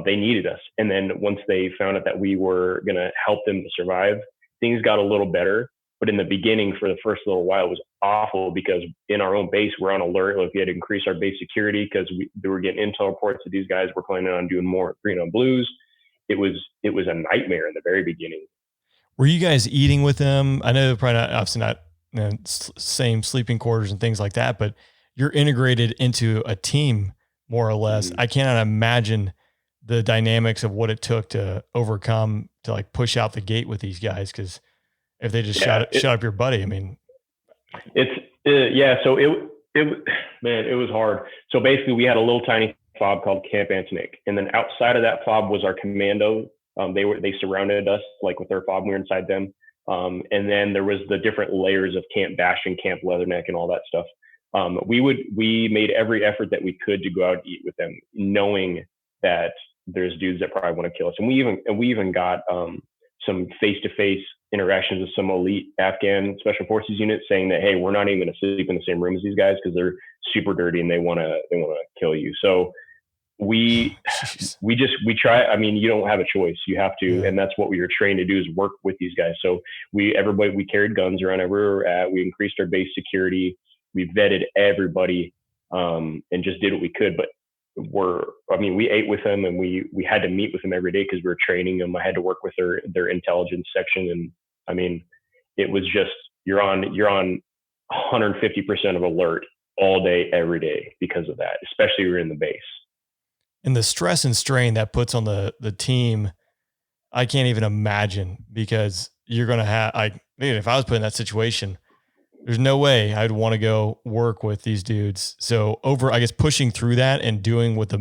They needed us. And then once they found out that we were going to help them to survive, things got a little better. But in the beginning, for the first little while, it was awful, because in our own base, we're on alert. Like, we had to increase our base security because they were getting intel reports that these guys were planning on doing more green on blues. It was a nightmare in the very beginning. Were you guys eating with them? I know they're probably obviously not same sleeping quarters and things like that, but you're integrated into a team more or less. Mm-hmm. I cannot imagine the dynamics of what it took to overcome, to like push out the gate with these guys. Cause if they just shot up your buddy, I mean, so it was hard. So basically we had a little tiny fob called Camp Antonik. And then outside of that fob was our commando. They surrounded us like with their fob. We were inside them. And then there was the different layers of Camp Bastion, Camp Leatherneck, and all that stuff. We made every effort that we could to go out and eat with them, knowing that there's dudes that probably want to kill us. And we even got some face-to-face interactions with some elite Afghan special forces units saying that, hey, we're not even going to sleep in the same room as these guys because they're super dirty and they want to kill you. So we try. I mean, you don't have a choice. You have to, and that's what we were trained to do, is work with these guys. So we carried guns around everywhere we were at. We increased our base security. We vetted everybody, and just did what we could. But we ate with them, and we had to meet with them every day because we were training them. I had to work with their intelligence section, and I mean, it was just you're on 150% of alert all day, every day because of that, especially when you're in the base. And the stress and strain that puts on the team, I can't even imagine, because you're going to have, if I was put in that situation, there's no way I'd want to go work with these dudes. So pushing through that and doing what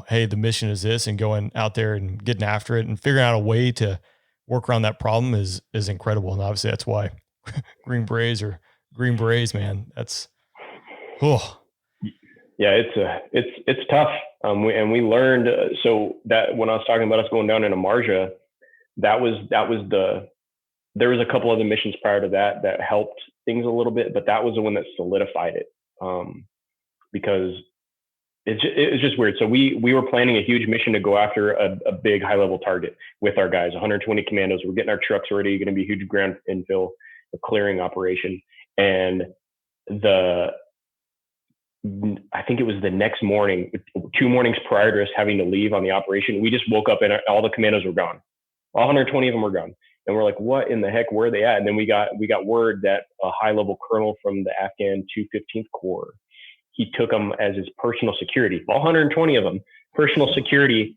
hey, the mission is this, and going out there and getting after it and figuring out a way to work around that problem is incredible. And obviously that's why Green Berets, man, that's, yeah, it's tough. We learned, so that when I was talking about us going down into Marja, there was a couple other missions prior to that helped things a little bit, but that was the one that solidified it. Because it was just weird. So we were planning a huge mission to go after a big high level target with our guys, 120 commandos. We're getting our trucks ready, going to be a huge ground infill, a clearing operation. And I think it was the next morning, 2 mornings prior to us having to leave on the operation, we just woke up and all the commandos were gone. All 120 of them were gone. And we're like, what in the heck, where are they at? And then we got word that a high level colonel from the Afghan 215th Corps, he took them as his personal security, all 120 of them, personal security.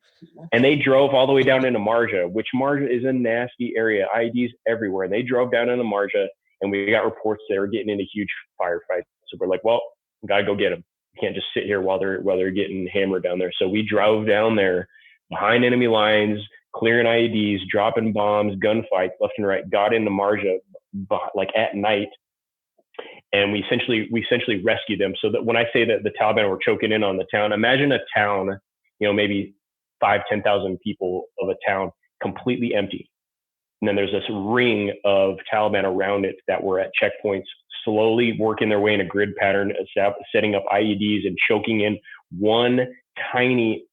And they drove all the way down into Marja, which Marja is a nasty area, IEDs everywhere. And they drove down into Marja, and we got reports they were getting into huge firefights. So we're like, well, we gotta go get them. You can't just sit here while they're getting hammered down there. So we drove down there behind enemy lines, clearing IEDs, dropping bombs, gunfights left and right, got into Marja like at night. And we essentially rescued them. So that when I say that the Taliban were choking in on the town, imagine a town, maybe 5,000-10,000 people of a town completely empty. And then there's this ring of Taliban around it that were at checkpoints, slowly working their way in a grid pattern, setting up IEDs and choking in one tiny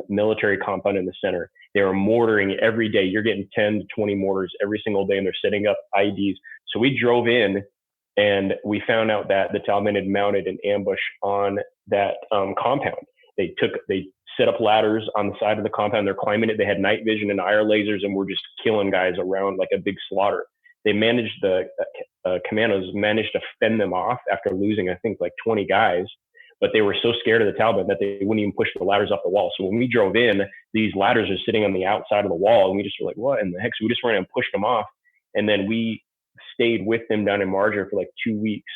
military compound in the center. They were mortaring every day. You're getting 10 to 20 mortars every single day, and they're setting up IEDs. So we drove in, and we found out that the Taliban had mounted an ambush on that compound. They set up ladders on the side of the compound. They're climbing it. They had night vision and IR lasers, and were just killing guys around like a big slaughter. They managed, the commandos managed to fend them off after losing, I think, like 20 guys. but they were so scared of the Taliban that they wouldn't even push the ladders off the wall. So when we drove in, these ladders are sitting on the outside of the wall, and we just were like, what in the heck? So we just ran and pushed them off. And then we stayed with them down in Marjorie for like 2 weeks,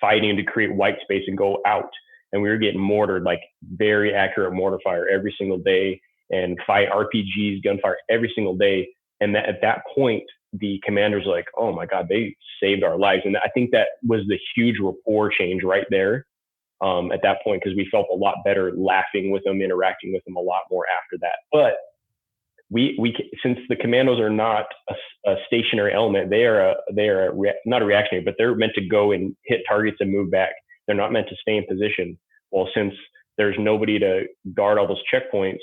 fighting to create white space and go out. And we were getting mortared, like very accurate mortar fire every single day, and fight RPGs, gunfire every single day. And at that point, the commanders were like, oh my God, they saved our lives. And I think that was the huge rapport change right there at that point, because we felt a lot better laughing with them, interacting with them a lot more after that. But we since the commandos are not a stationary element, they are not a reactionary, but they're meant to go and hit targets and move back. They're not meant to stay in position. Well, since there's nobody to guard all those checkpoints,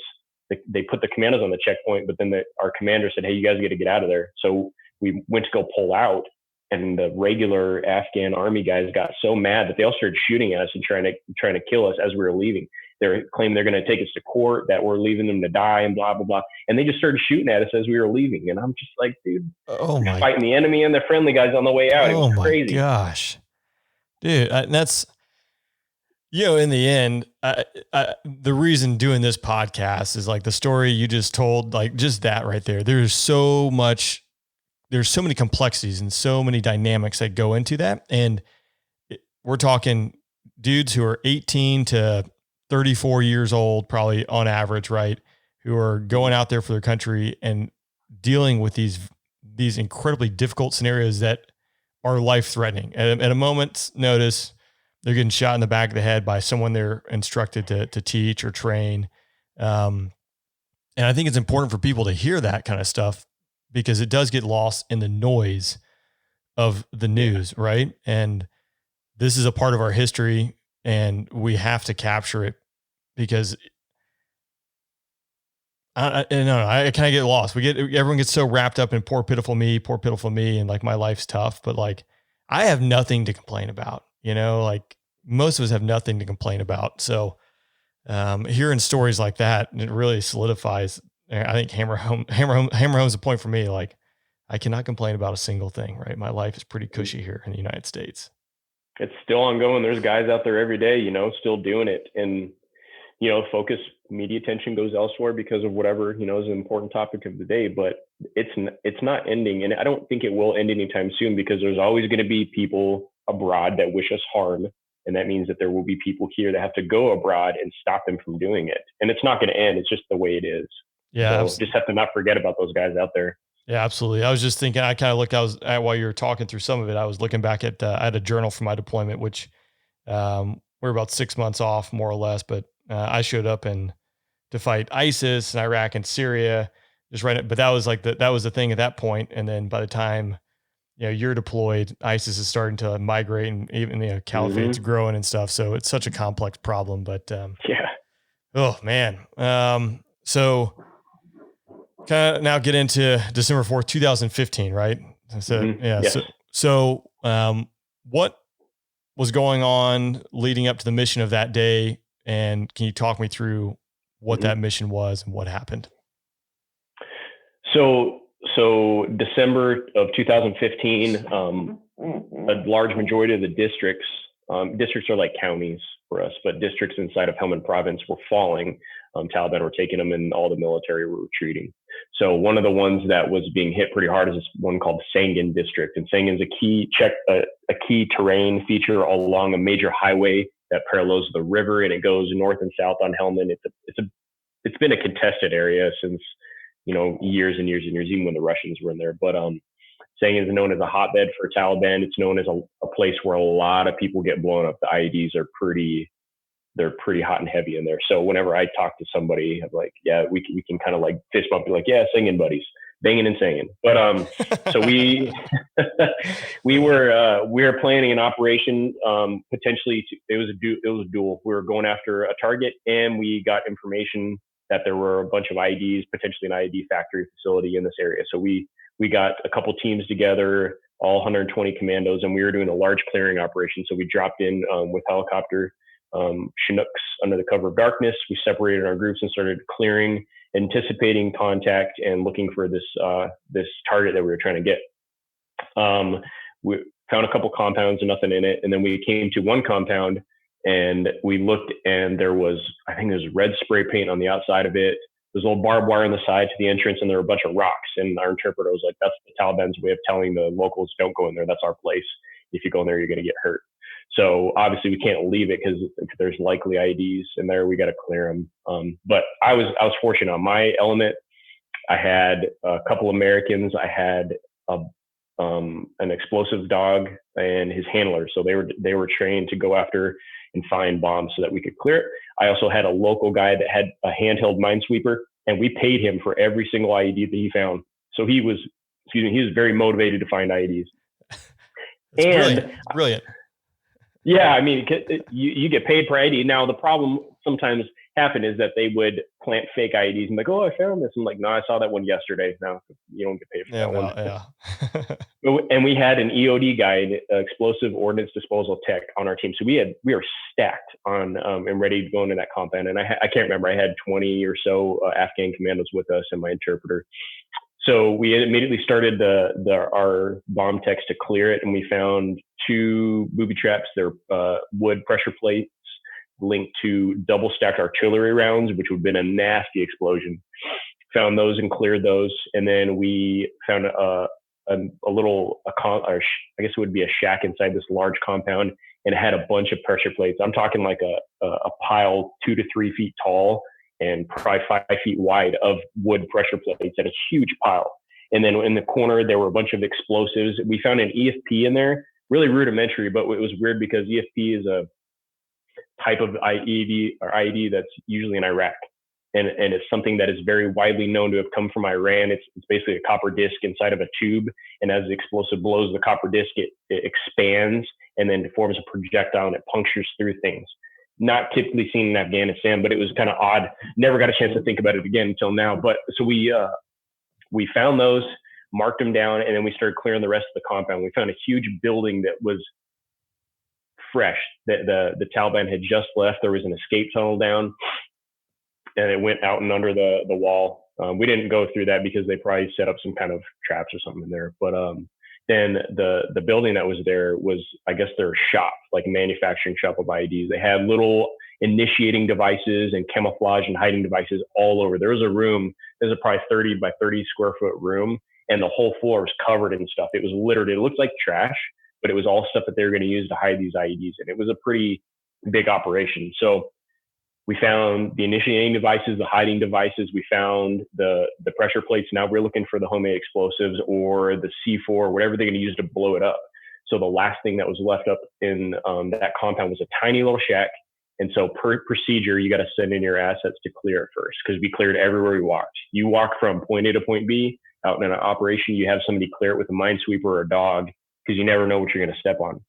they put the commandos on the checkpoint, but then our commander said, hey, you guys got to get out of there. So we went to go pull out, and the regular Afghan army guys got so mad that they all started shooting at us and trying to kill us as we were leaving. They claimed they're going to take us to court, that we're leaving them to die, and blah, blah, blah. And they just started shooting at us as we were leaving. And I'm just like, dude, you're fighting the enemy and the friendly guys on the way out. It was crazy. Oh my gosh, dude. That's, in the end, the reason doing this podcast is like the story you just told, like just that right there. There's so many complexities and so many dynamics that go into that. And we're talking dudes who are 18 to 34 years old, probably on average, right? Who are going out there for their country and dealing with these incredibly difficult scenarios that are life threatening. At a moment's notice, they're getting shot in the back of the head by someone they're instructed to teach or train. And I think it's important for people to hear that kind of stuff, because it does get lost in the noise of the news, right? And this is a part of our history, and we have to capture it, because I kind of get lost. Everyone gets so wrapped up in poor pitiful me, and like my life's tough, but like I have nothing to complain about, like most of us have nothing to complain about. So hearing stories like that, it really solidifies, I think hammer home the point for me. Like I cannot complain about a single thing, right? My life is pretty cushy here in the United States. It's still ongoing. There's guys out there every day, still doing it. And, focus media attention goes elsewhere because of whatever, is an important topic of the day, but it's not ending. And I don't think it will end anytime soon, because there's always going to be people abroad that wish us harm. And that means that there will be people here that have to go abroad and stop them from doing it. And it's not going to end. It's just the way it is. Yeah. So just have to not forget about those guys out there. Yeah, absolutely. I was just thinking, while you were talking through some of it, I was looking back at, I had a journal from my deployment, which we're about 6 months off more or less, but I showed up to fight ISIS in Iraq and Syria, just right. But that was the thing at that point. And then by the time, you're deployed, ISIS is starting to migrate, and even caliphate's growing and stuff. So it's such a complex problem, but yeah. Oh man. So kind of now get into December 4th, 2015, right? So, yeah. Yes. So what was going on leading up to the mission of that day? And can you talk me through what that mission was and what happened? So December of 2015, a large majority of the districts are like counties for us, but districts inside of Helmand province were falling. Taliban were taking them, and all the military were retreating. So one of the ones that was being hit pretty hard is this one called Sangin District. And Sangin's a key terrain feature along a major highway that parallels the river, and it goes north and south on Helmand. It's been a contested area since, years and years and years, even when the Russians were in there. But Sangin is known as a hotbed for Taliban. It's known as a place where a lot of people get blown up. The IEDs are pretty hot and heavy in there. So whenever I talk to somebody, I'm like, yeah, we can kind of like fist bump, be like, yeah, singing buddies, banging and singing. But so we were planning an operation potentially. It was a duel. We were going after a target, and we got information that there were a bunch of IEDs, potentially an IED factory facility in this area. So we got a couple teams together, all 120 commandos, and we were doing a large clearing operation. So we dropped in with helicopter. Chinooks under the cover of darkness. We separated our groups and started clearing, anticipating contact, and looking for this target that we were trying to get. We found a couple compounds and nothing in it, and then we came to one compound, And we looked, and there was, I think there's red spray paint on the outside of it. There's a little barbed wire on the side to the entrance, and there were a bunch of rocks. And our interpreter was like, that's the Taliban's way of telling the locals, don't go in there. That's our place. If you go in there, you're going to get hurt. So obviously we can't leave it because there's likely IEDs in there. We got to clear them. But I was fortunate on my element. I had a couple Americans. I had an explosive dog and his handler. So they were trained to go after and find bombs so that we could clear it. I also had a local guy that had a handheld minesweeper, and we paid him for every single IED that he found. So he was very motivated to find IEDs. And brilliant. Yeah, I mean, you get paid per IED. Now, the problem sometimes happen is that they would plant fake IEDs and like, oh, I found this. I'm like, no, I saw that one yesterday. No, you don't get paid for that one. Yeah. And we had an EOD guy, explosive ordnance disposal tech, on our team. So we were stacked on and ready to go into that compound. And I can't remember. I had 20 or so Afghan commandos with us and my interpreter. So we immediately started our bomb techs to clear it, and we found 2 booby traps. They're wood pressure plates linked to double stacked artillery rounds, which would have been a nasty explosion. Found those and cleared those, and then we found I guess it would be a shack inside this large compound, and it had a bunch of pressure plates. I'm talking like a pile 2 to 3 feet tall and probably 5 feet wide of wood pressure plates at a huge pile. And then in the corner, there were a bunch of explosives. We found an EFP in there, really rudimentary, but it was weird because EFP is a type of IED that's usually in Iraq. And it's something that is very widely known to have come from Iran. It's basically a copper disc inside of a tube. And as the explosive blows the copper disc, it expands and then forms a projectile, and it punctures through things. Not typically seen in Afghanistan, but it was kind of odd. Never got a chance to think about it again until now. But so we found those, marked them down, and then we started clearing the rest of the compound. We found a huge building that was fresh, that the Taliban had just left. There was an escape tunnel down, and it went out and under the wall. We didn't go through that because they probably set up some kind of traps or something in there. But then the building that was there was, I guess, their shop, like manufacturing shop of IEDs. They had little initiating devices and camouflage and hiding devices all over. There was a room, there's a probably 30 by 30 square foot room, and the whole floor was covered in stuff. It was littered. It looked like trash, but it was all stuff that they were going to use to hide these IEDs. And it was a pretty big operation. So we found the initiating devices, the hiding devices. We found the pressure plates. Now we're looking for the homemade explosives or the C4, whatever they're going to use to blow it up. So the last thing that was left up in that compound was a tiny little shack. And so per procedure, you got to send in your assets to clear it first, because we cleared everywhere we walked. You walk from point A to point B out in an operation, you have somebody clear it with a minesweeper or a dog, because you never know what you're going to step on.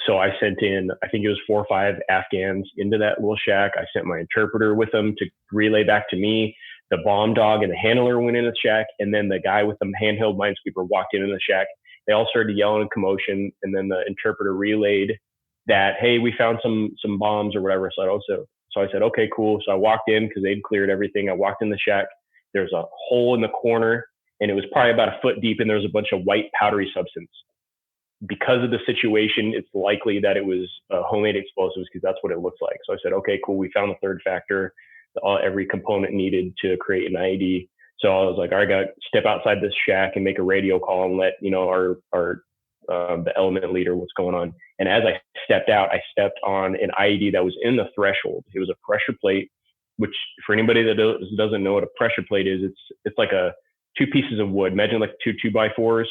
So I sent in, I think it was 4 or 5 Afghans into that little shack. I sent my interpreter with them to relay back to me. The bomb dog and the handler went in the shack, and then the guy with the handheld minesweeper walked into the shack. They all started yelling and commotion, and then the interpreter relayed that, hey, we found some bombs or whatever. So I said, okay, cool. So I walked in because they'd cleared everything. I walked in the shack. There's a hole in the corner, and it was probably about a foot deep, and there was a bunch of white powdery substance. Because of the situation, it's likely that it was homemade explosives, because that's what it looks like. So I said, okay, cool. We found the third factor, every component needed to create an IED. So I was like, all right, I got to step outside this shack and make a radio call and let the element leader what's going on. And as I stepped out, I stepped on an IED that was in the threshold. It was a pressure plate, which for anybody that doesn't know what a pressure plate is, it's like 2 pieces of wood. Imagine like 2 2x4s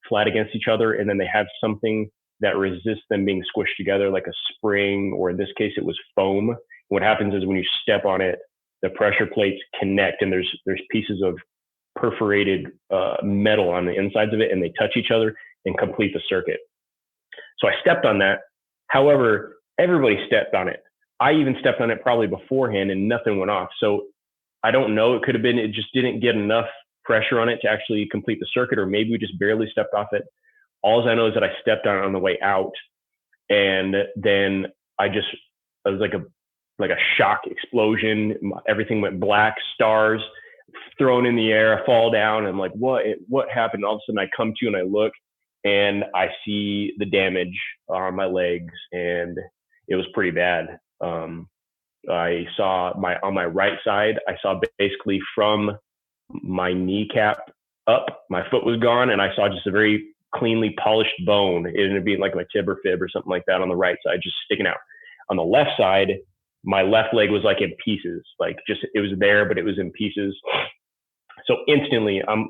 flat against each other, and then they have something that resists them being squished together, like a spring, or in this case it was foam. What happens is when you step on it, the pressure plates connect, and there's pieces of perforated metal on the insides of it, and they touch each other and complete the circuit. So I stepped on that. However, everybody stepped on it. I even stepped on it probably beforehand, and nothing went off. So I don't know. It could have been it just didn't get enough pressure on it to actually complete the circuit, or maybe we just barely stepped off it. All I know is that I stepped on the way out, and then I was like a shock explosion. Everything went black, stars thrown in the air. I fall down, and I'm like, what happened? All of a sudden I come to and I look, and I see the damage on my legs, and it was pretty bad. I saw on my right side, I saw basically from my kneecap up, my foot was gone, and I saw just a very cleanly polished bone. It ended up being like my tib or fib or something like that on the right side, just sticking out. On the left side, my left leg was like in pieces, like just it was there, but it was in pieces. So instantly, I'm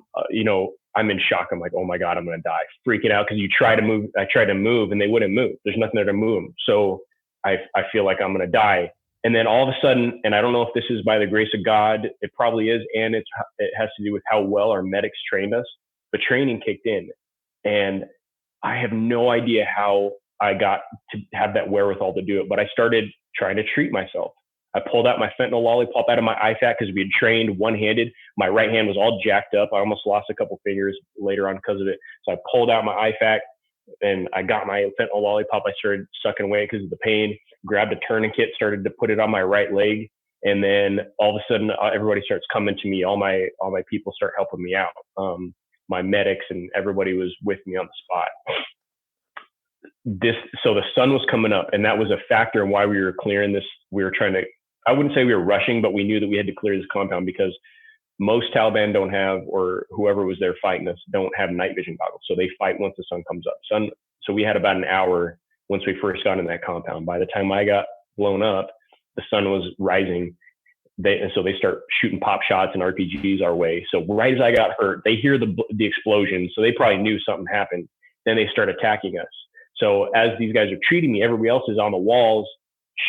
in shock. I'm like, oh my God, I'm gonna die, freaking out because you try to move. I tried to move, and they wouldn't move. There's nothing there to move them. So I feel like I'm gonna die. And then all of a sudden, and I don't know if this is by the grace of God, it probably is, and it has to do with how well our medics trained us. But training kicked in, and I have no idea how I got to have that wherewithal to do it. But I started trying to treat myself. I pulled out my fentanyl lollipop out of my IFAK because we had trained one-handed. My right hand was all jacked up. I almost lost a couple fingers later on because of it. So I pulled out my IFAK and I got my fentanyl lollipop. I started sucking away because of the pain, grabbed a tourniquet, started to put it on my right leg. And then all of a sudden everybody starts coming to me. All my people start helping me out. My medics and everybody was with me on the spot. So the sun was coming up, and that was a factor in why we were clearing this. We were trying to, I wouldn't say we were rushing, but we knew that we had to clear this compound because most Taliban don't have, or whoever was there fighting us, don't have night vision goggles. So they fight once the sun comes up. So we had about an hour once we first got in that compound. By the time I got blown up, the sun was rising. So they start shooting pop shots and RPGs our way. So right as I got hurt, they hear the explosion. So they probably knew something happened. Then they start attacking us. So as these guys are treating me, everybody else is on the walls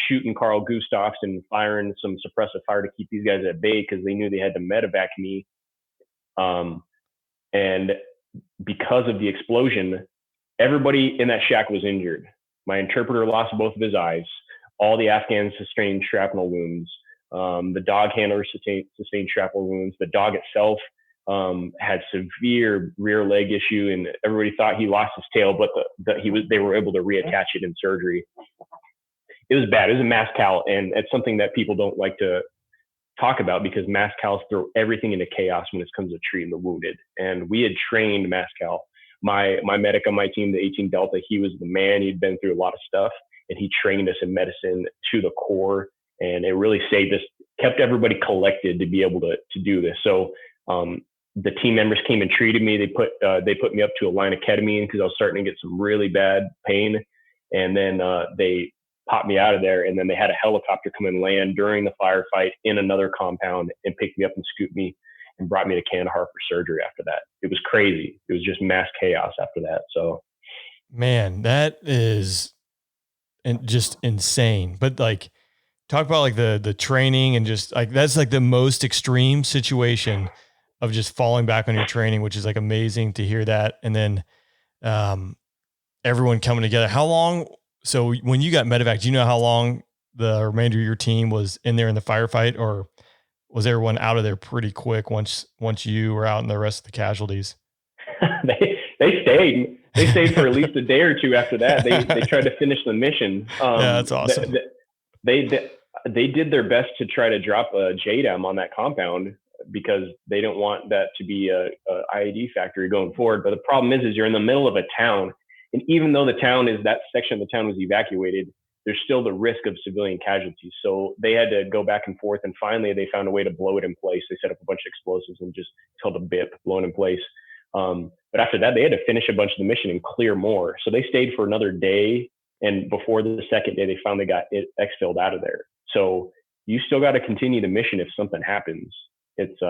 shooting Carl Gustafs and firing some suppressive fire to keep these guys at bay because they knew they had to medevac me. And because of the explosion, everybody in that shack was injured. My interpreter lost both of his eyes. All the Afghans sustained shrapnel wounds. The dog handler sustained shrapnel wounds. The dog itself had severe rear leg issue, and everybody thought he lost his tail, but they were able to reattach it in surgery. It was bad. It was a mass cal, and it's something that people don't like to talk about because mass cals throw everything into chaos when it comes to treating the wounded. And we had trained mass cal. My medic on my team, the 18 Delta, he was the man. He'd been through a lot of stuff, and he trained us in medicine to the core. And it really saved us, kept everybody collected to be able to do this. So the team members came and treated me. They put me up to a line of ketamine because I was starting to get some really bad pain. And then they popped me out of there. And then they had a helicopter come and land during the firefight in another compound and picked me up and scooped me and brought me to Kandahar for surgery after that. It was crazy. It was just mass chaos after that. So, man, that is just insane. But like, talk about like the training and just like, that's like the most extreme situation of just falling back on your training, which is like amazing to hear that. And then, everyone coming together. How long? So when you got medevac, do you know how long the remainder of your team was in there in the firefight, or was everyone out of there pretty quick once you were out and the rest of the casualties? They stayed. They stayed for at least a day or two after that. They tried to finish the mission. Yeah, that's awesome. They did their best to try to drop a JDAM on that compound because they don't want that to be a IED factory going forward. But the problem is you're in the middle of a town. And even though that section of the town was evacuated, there's still the risk of civilian casualties. So they had to go back and forth. And finally, they found a way to blow it in place. They set up a bunch of explosives and just held a BIP blown in place. But after that, they had to finish a bunch of the mission and clear more. So they stayed for another day. And before the second day, they finally got it exfilled out of there. So you still got to continue the mission if something happens. It's,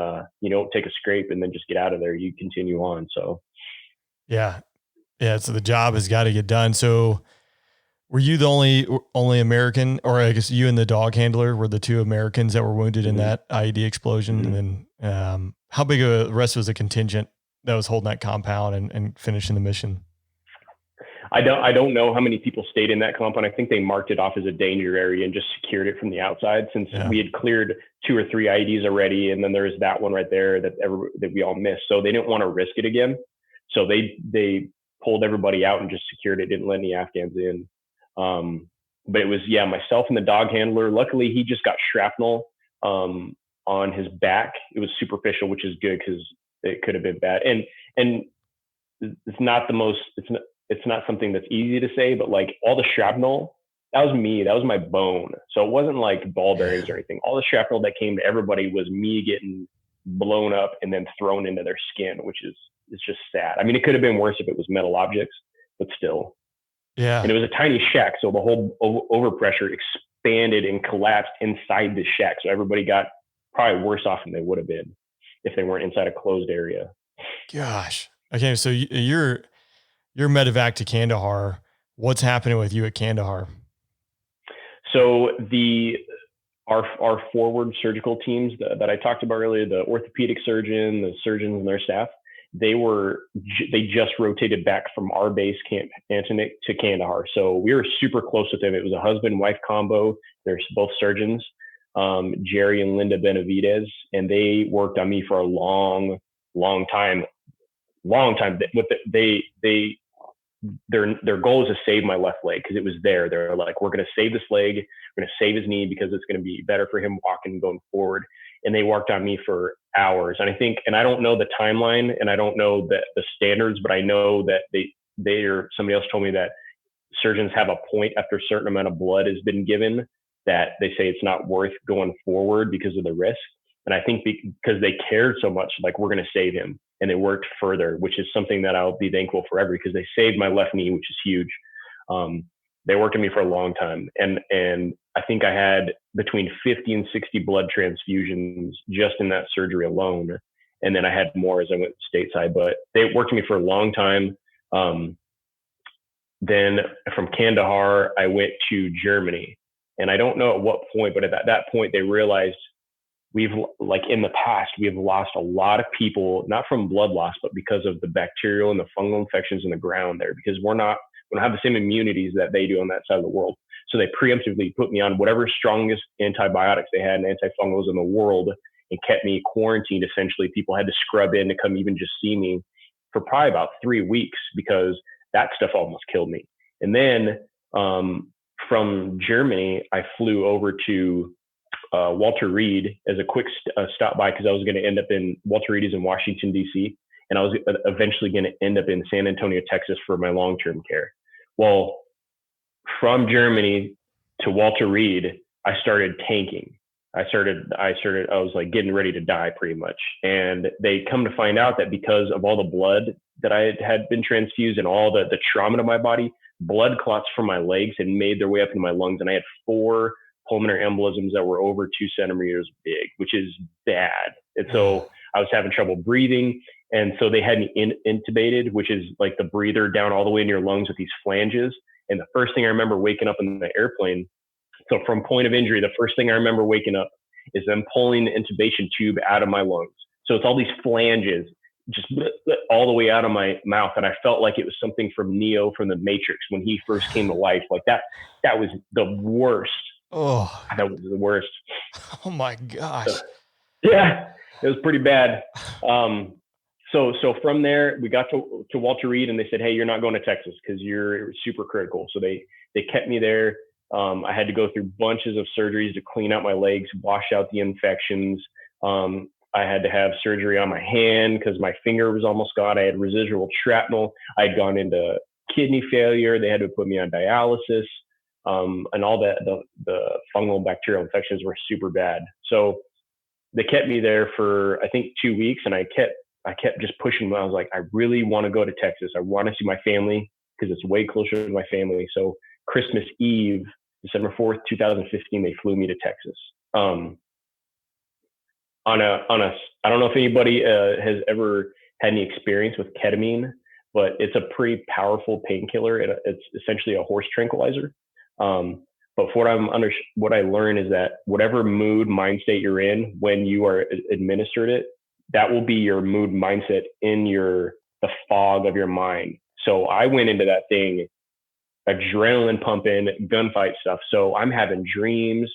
you don't take a scrape and then just get out of there. You continue on. So, yeah. So the job has got to get done. So were you the only American, or I guess you and the dog handler were the two Americans that were wounded in that IED explosion? Mm-hmm. And then, how big of a rest was the contingent that was holding that compound and finishing the mission? I don't know how many people stayed in that compound. I think they marked it off as a danger area and just secured it from the outside since we had cleared 2 or 3 IEDs already. And then there was that one right there that we all missed. So they didn't want to risk it again. So they pulled everybody out and just secured it. Didn't let any Afghans in. But it was, myself and the dog handler. Luckily he just got shrapnel, on his back. It was superficial, which is good because it could have been bad. And it's not something that's easy to say, but like all the shrapnel That was me. That was my bone. So it wasn't like ball bearings or anything. All the shrapnel that came to everybody was me getting blown up and then thrown into their skin, which is it's just sad. I mean, it could have been worse if it was metal objects, but still. Yeah. And it was a tiny shack, so the whole overpressure expanded and collapsed inside the shack. So everybody got probably worse off than they would have been if they weren't inside a closed area. Gosh. Okay, so you're medevac to Kandahar. What's happening with you at Kandahar? So our forward surgical teams that I talked about earlier, the orthopedic surgeon, the surgeons and their staff, they just rotated back from our base camp Antonik to Kandahar. So we were super close with them. It was a husband-wife combo. They're both surgeons, Jerry and Linda Benavidez, and they worked on me for a long time. Their goal is to save my left leg because it was there. They're like, we're going to save this leg. We're going to save his knee because it's going to be better for him walking going forward. And they worked on me for hours. And I don't know the timeline and I don't know the standards, but I know that somebody else told me that surgeons have a point after a certain amount of blood has been given that they say it's not worth going forward because of the risk. And I think because they cared so much, like, we're going to save him. And they worked further, which is something that I'll be thankful forever because they saved my left knee, which is huge. They worked on me for a long time. And I think I had between 50 and 60 blood transfusions just in that surgery alone. And then I had more as I went stateside, but they worked on me for a long time. Then from Kandahar, I went to Germany. And I don't know at what point, but at that point, they realized in the past, we have lost a lot of people, not from blood loss, but because of the bacterial and the fungal infections in the ground there, because we don't have the same immunities that they do on that side of the world. So they preemptively put me on whatever strongest antibiotics they had and antifungals in the world and kept me quarantined. Essentially, people had to scrub in to come even just see me for probably about 3 weeks because that stuff almost killed me. And then from Germany, I flew over to Walter Reed as a quick stop by because I was going to end up in Walter Reed is in Washington, D.C. And I was eventually going to end up in San Antonio, Texas for my long-term care. Well, from Germany to Walter Reed, I started tanking. I was like getting ready to die pretty much. And they come to find out that because of all the blood that I had been transfused and all the trauma to my body, blood clots from my legs had made their way up into my lungs. And I had 4 pulmonary embolisms that were over 2 centimeters big, which is bad. And so I was having trouble breathing. And so they had me intubated, which is like the breather down all the way in your lungs with these flanges. And the first thing I remember waking up in the airplane, so from point of injury, the first thing I remember waking up is them pulling the intubation tube out of my lungs. So it's all these flanges just all the way out of my mouth. And I felt like it was something from Neo from the Matrix when he first came to life. Like that was the worst. Oh, that was the worst. Oh my gosh. So, yeah, it was pretty bad. So from there, we got to Walter Reed and they said, hey, you're not going to Texas because you're super critical. So they kept me there. I had to go through bunches of surgeries to clean out my legs, wash out the infections. I had to have surgery on my hand because my finger was almost gone. I had residual shrapnel. I'd gone into kidney failure. They had to put me on dialysis. And all that, the fungal and bacterial infections were super bad. So they kept me there for, I think, 2 weeks. And I kept just pushing. I was like, I really want to go to Texas. I want to see my family because it's way closer to my family. So Christmas Eve, December 4th, 2015, they flew me to Texas. I don't know if anybody has ever had any experience with ketamine, but it's a pretty powerful painkiller. It's essentially a horse tranquilizer. But what I learned is that whatever mood, mind state you're in when you are administered it, that will be your mood mindset in the fog of your mind. So I went into that thing, adrenaline pumping, gunfight stuff. So I'm having dreams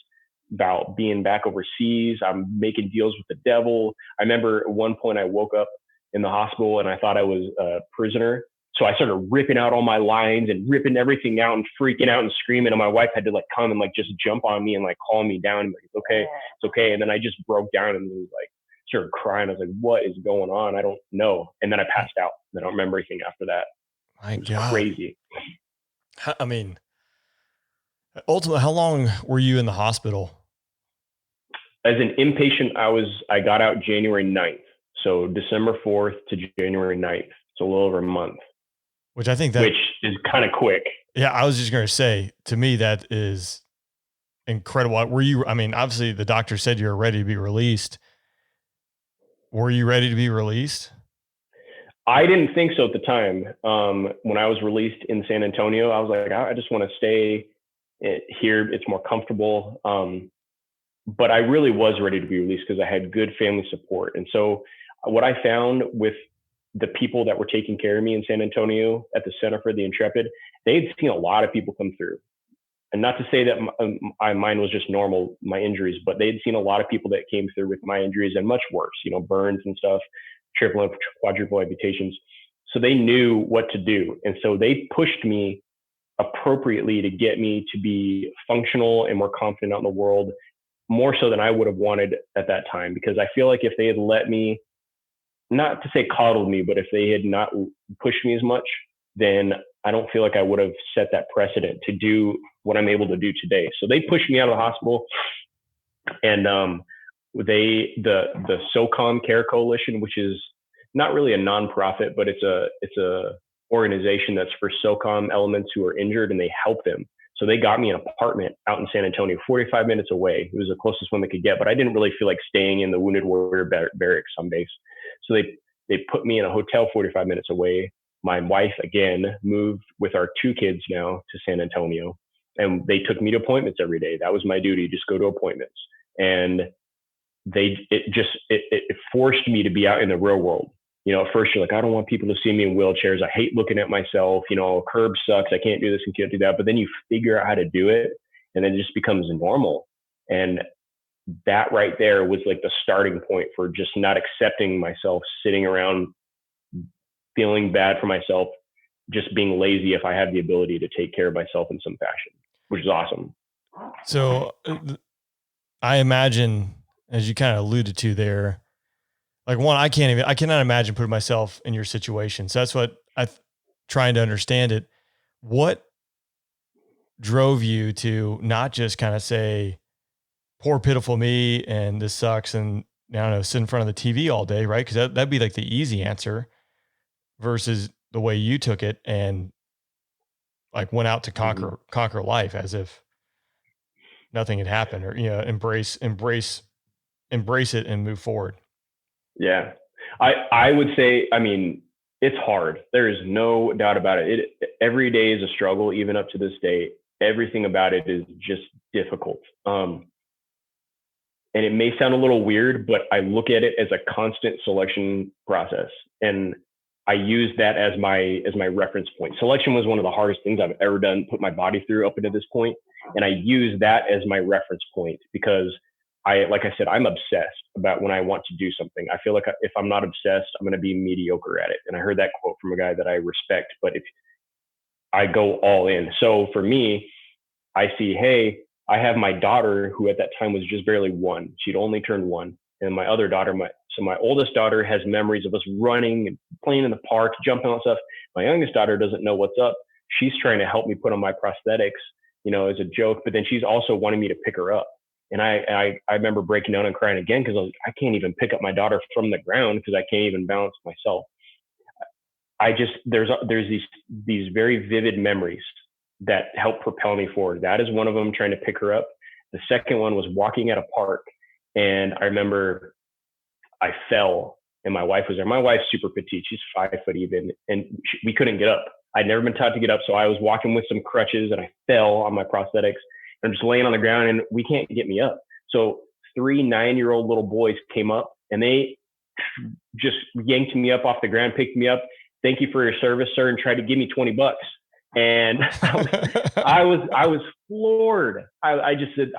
about being back overseas. I'm making deals with the devil. I remember at one point I woke up in the hospital and I thought I was a prisoner. So I started ripping out all my lines and ripping everything out and freaking out and screaming. And my wife had to like come and like just jump on me and like calm me down. And like, it's okay. And then I just broke down and was like, started crying. I was like, what is going on? I don't know. And then I passed out. I don't remember anything after that. My it was God. Crazy. I mean, Ultimately, how long were you in the hospital? As an inpatient, I got out January 9th. So December 4th to January 9th. So a little over a month, Which I think that, which is kind of quick. yeah, I was just going to say, to me, that is incredible. Were you, I mean, obviously the doctor said you were ready to be released. Were you ready to be released? I didn't think so at the time. When I was released in San Antonio, I was like, I just want to stay here. It's more comfortable. But I really was ready to be released because I had good family support. And so what I found with the people that were taking care of me in San Antonio at the Center for the Intrepid, they'd seen a lot of people come through. And not to say that mine was just normal, my injuries, but they'd seen a lot of people that came through with my injuries and much worse, burns and stuff, triple and quadruple amputations. So they knew what to do. And so they pushed me appropriately to get me to be functional and more confident out in the world, more so than I would have wanted at that time. Because I feel like if they had let me, not to say coddled me, but if they had not pushed me as much, then I don't feel like I would have set that precedent to do what I'm able to do today. So they pushed me out of the hospital, and the SOCOM Care Coalition, which is not really a nonprofit, but it's a organization that's for SOCOM elements who are injured, and they help them. So they got me an apartment out in San Antonio, 45 minutes away. It was the closest one they could get, but I didn't really feel like staying in the Wounded Warrior Barracks on base. So they put me in a hotel 45 minutes away. My wife, again, moved with our 2 kids now to San Antonio, and they took me to appointments every day. That was my duty, just go to appointments. And it forced me to be out in the real world. At first you're like, I don't want people to see me in wheelchairs. I hate looking at myself. Curb sucks. I can't do this and can't do that. But then you figure out how to do it, and then it just becomes normal. And that right there was like the starting point for just not accepting myself, sitting around feeling bad for myself, just being lazy if I had the ability to take care of myself in some fashion, which is awesome. So I imagine, as you kind of alluded to there, like one, I cannot imagine putting myself in your situation. So that's what trying to understand it. What drove you to not just kind of say, poor pitiful me, and this sucks, and I don't know, sit in front of the TV all day, right? Because that'd be like the easy answer, versus the way you took it and like went out to conquer life as if nothing had happened, or embrace it and move forward. Yeah, I would say, I mean, it's hard. There is no doubt about it. Every day is a struggle, even up to this day. Everything about it is just difficult. And it may sound a little weird, but I look at it as a constant selection process, and I use that as my reference point. Selection was one of the hardest things I've ever done, put my body through up until this point, and I use that as my reference point because like I said, I'm obsessed about when I want to do something. I feel like if I'm not obsessed, I'm going to be mediocre at it. And I heard that quote from a guy that I respect, but if I go all in. So for me, I see, hey, I have my daughter who at that time was just barely 1. She'd only turned 1. And my other daughter, my oldest daughter has memories of us running and playing in the park, jumping on stuff. My youngest daughter doesn't know what's up. She's trying to help me put on my prosthetics, as a joke, but then she's also wanting me to pick her up. And I remember breaking down and crying again because I can't even pick up my daughter from the ground because I can't even balance myself. There's these very vivid memories that help propel me forward. That is one of them, trying to pick her up. The second one was walking at a park, and I remember I fell, and my wife was there. My wife's super petite; she's 5 foot even, and we couldn't get up. I'd never been taught to get up, so I was walking with some crutches, and I fell on my prosthetics. I'm just laying on the ground, and we can't get me up. So 3 9-year-old little boys came up, and they just yanked me up off the ground, picked me up. Thank you for your service, sir, and tried to give me $20. And I was floored. It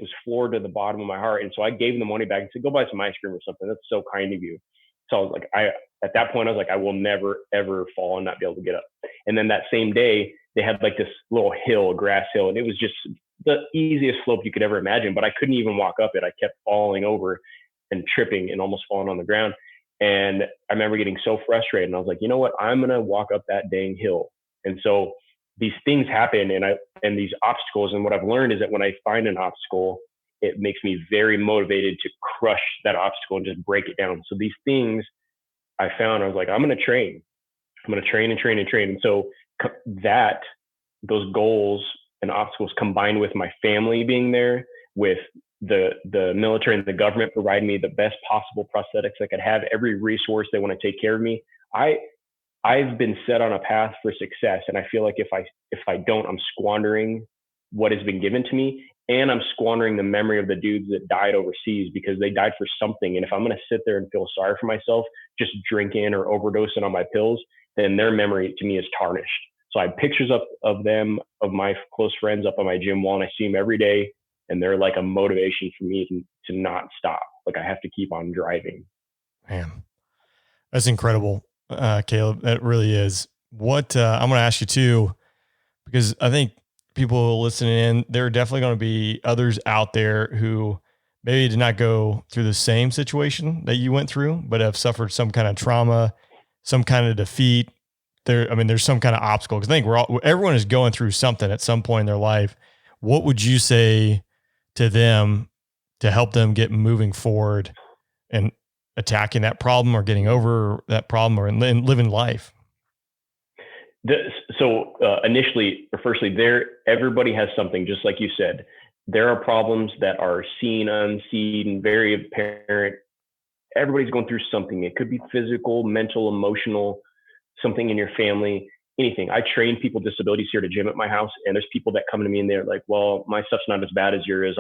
was floored to the bottom of my heart. And so I gave them the money back and said, go buy some ice cream or something. That's so kind of you. So I was like, at that point, I was like, I will never, ever fall and not be able to get up. And then that same day, they had like this little hill, a grass hill, and it was just the easiest slope you could ever imagine, but I couldn't even walk up it. I kept falling over and tripping and almost falling on the ground. And I remember getting so frustrated, and I was like, you know what? I'm going to walk up that dang hill. And so these things happen, and these obstacles. And what I've learned is that when I find an obstacle, it makes me very motivated to crush that obstacle and just break it down. So these things I found, I was like, I'm going to train. I'm going to train and train and train. And so that those goals and obstacles combined with my family being there, with the military and the government providing me the best possible prosthetics I could have, every resource they want to take care of me. I've been set on a path for success. And I feel like if I don't, I'm squandering what has been given to me, and I'm squandering the memory of the dudes that died overseas because they died for something. And if I'm going to sit there and feel sorry for myself, just drinking or overdosing on my pills, then their memory to me is tarnished. So I have pictures of them, of my close friends up on my gym wall, and I see them every day. And they're like a motivation for me to not stop. Like I have to keep on driving. Man, that's incredible, Caleb. That really is. What I'm going to ask you too, because I think people listening in, there are definitely going to be others out there who maybe did not go through the same situation that you went through, but have suffered some kind of trauma, some kind of defeat. There's some kind of obstacle. Because I think everyone is going through something at some point in their life. What would you say to them to help them get moving forward and attacking that problem or getting over that problem or living life? Firstly, everybody has something, just like you said. There are problems that are seen, unseen, very apparent. Everybody's going through something. It could be physical, mental, emotional, something in your family, anything. I train people with disabilities here at a gym at my house, and there's people that come to me and they're like, well, my stuff's not as bad as yours.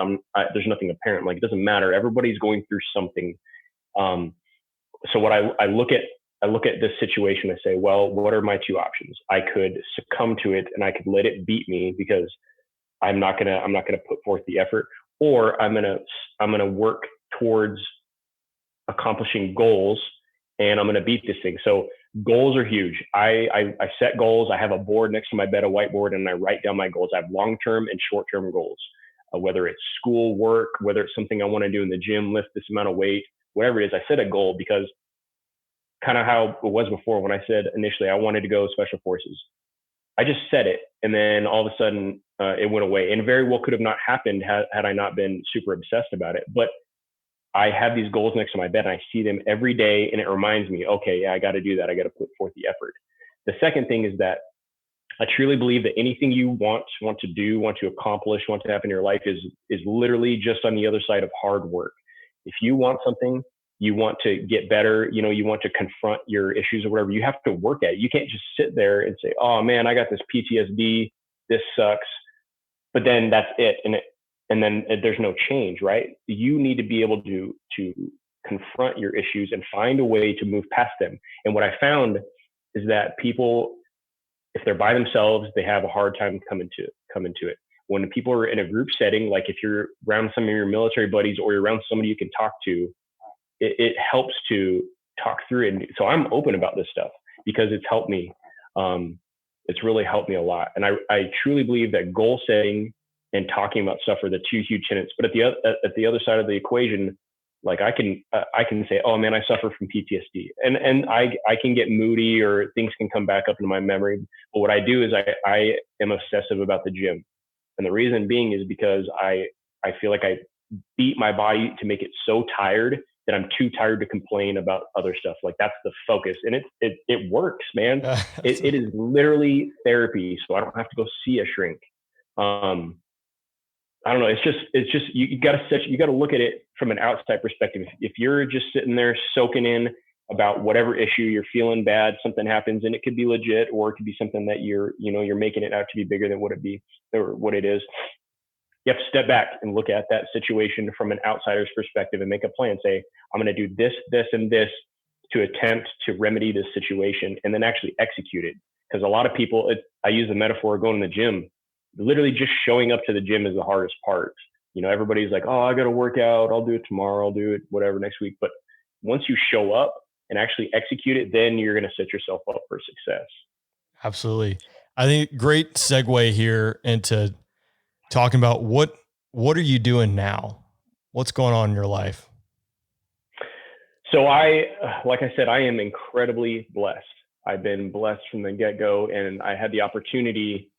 There's nothing apparent. Like, it doesn't matter. Everybody's going through something. So what I look at this situation, I say, well, what are my two options? I could succumb to it and I could let it beat me because I'm not gonna put forth the effort, or I'm gonna work towards accomplishing goals, and I'm gonna beat this thing. So goals are huge. I set goals. I have a board next to my bed, a whiteboard, and I write down my goals. I have long-term and short-term goals, whether it's school, work, whether it's something I want to do in the gym, lift this amount of weight, whatever it is. I set a goal because kind of how it was before when I said initially I wanted to go special forces. I just said it, and then all of a sudden it went away, and very well could have not happened had I not been super obsessed about it. But I have these goals next to my bed, and I see them every day, and it reminds me, okay, yeah, I got to do that. I got to put forth the effort. The second thing is that I truly believe that anything you want to do, want to accomplish, want to happen in your life is literally just on the other side of hard work. If you want something, you want to get better, you want to confront your issues or whatever, you have to work at it. You can't just sit there and say, oh man, I got this PTSD, this sucks, but then that's it. And then there's no change, right? You need to be able to confront your issues and find a way to move past them. And what I found is that people, if they're by themselves, they have a hard time coming to it. When people are in a group setting, like if you're around some of your military buddies or you're around somebody you can talk to, it helps to talk through it. And so I'm open about this stuff because it's helped me. It's really helped me a lot. And I truly believe that goal setting and talking about stuff are the two huge tenets. But at the other side of the equation, like I can say, oh man, I suffer from PTSD, and I can get moody or things can come back up into my memory. But what I do is I am obsessive about the gym, and the reason being is because I feel like I beat my body to make it so tired that I'm too tired to complain about other stuff. Like that's the focus, and it works, man. It is literally therapy, so I don't have to go see a shrink. I don't know. It's just you got to look at it from an outside perspective. If you're just sitting there soaking in about whatever issue you're feeling bad, something happens, and it could be legit, or it could be something that you're making it out to be bigger than what it is. You have to step back and look at that situation from an outsider's perspective and make a plan. Say, I'm going to do this, this, and this to attempt to remedy this situation, and then actually execute it. Because a lot of people, I use the metaphor of going to the gym. Literally just showing up to the gym is the hardest part. Everybody's like, oh, I got to work out. I'll do it tomorrow. I'll do it whatever next week. But once you show up and actually execute it, then you're going to set yourself up for success. Absolutely. I think great segue here into talking about what are you doing now? What's going on in your life? So like I said, I am incredibly blessed. I've been blessed from the get-go, and I had the opportunity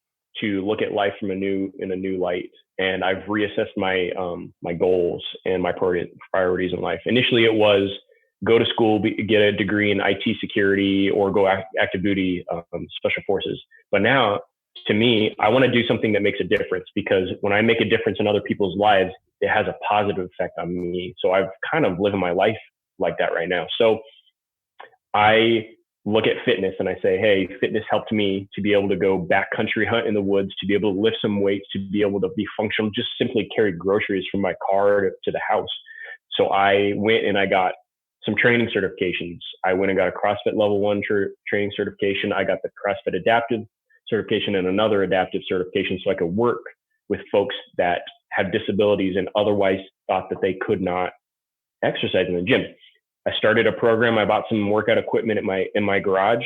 to look at life in a new light. And I've reassessed my my goals and my priorities in life. Initially, it was go to school, get a degree in IT security, or go active duty special forces. But now, to me, I want to do something that makes a difference, because when I make a difference in other people's lives, it has a positive effect on me. So I've kind of living my life like that right now. So I look at fitness and I say, hey, fitness helped me to be able to go backcountry hunt in the woods, to be able to lift some weights, to be able to be functional, just simply carry groceries from my car to the house. So I went and I got some training certifications. I went and got a CrossFit level 1 training certification. I got the CrossFit adaptive certification and another adaptive certification, so I could work with folks that have disabilities and otherwise thought that they could not exercise in the gym. I started a program. I bought some workout equipment in my garage,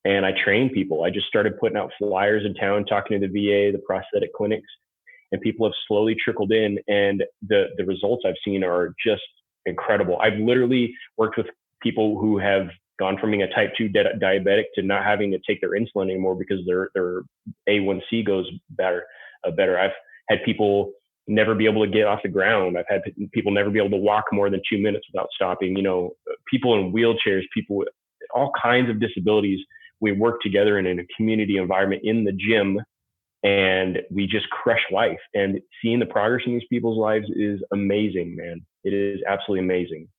and I trained people. I just started putting out flyers in town, talking to the VA, the prosthetic clinics, and people have slowly trickled in. And the results I've seen are just incredible. I've literally worked with people who have gone from being a type 2 diabetic to not having to take their insulin anymore because their A1C goes better. I've had people never be able to get off the ground. I've had people never be able to walk more than 2 minutes without stopping. People in wheelchairs, people with all kinds of disabilities. We work together in a community environment in the gym, and we just crush life. And seeing the progress in these people's lives is amazing, man. It is absolutely amazing.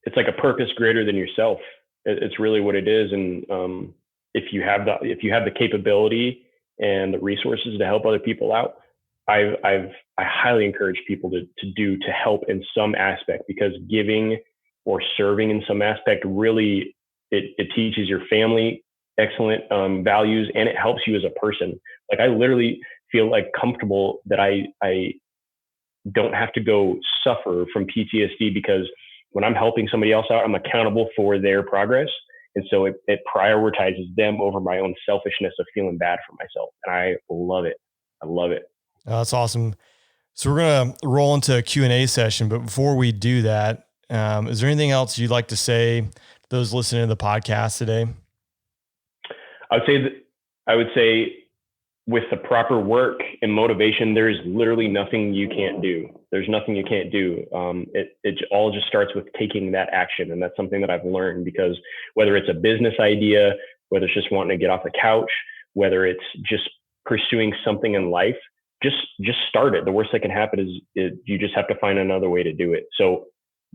It's like a purpose greater than yourself. It's really what it is. And if you have the capability and the resources to help other people out, I highly encourage people to help in some aspect, because giving or serving in some aspect really it teaches your family excellent values, and it helps you as a person. Like, I literally feel like comfortable that I don't have to go suffer from PTSD, because when I'm helping somebody else out, I'm accountable for their progress. And so it prioritizes them over my own selfishness of feeling bad for myself. And I love it. I love it. Oh, that's awesome. So we're going to roll into a Q&A session, but before we do that, is there anything else you'd like to say to those listening to the podcast today? I would say with the proper work and motivation, there is literally nothing you can't do. There's nothing you can't do. It all just starts with taking that action. And that's something that I've learned, because whether it's a business idea, whether it's just wanting to get off the couch, whether it's just pursuing something in life, just start it. The worst that can happen is you just have to find another way to do it. So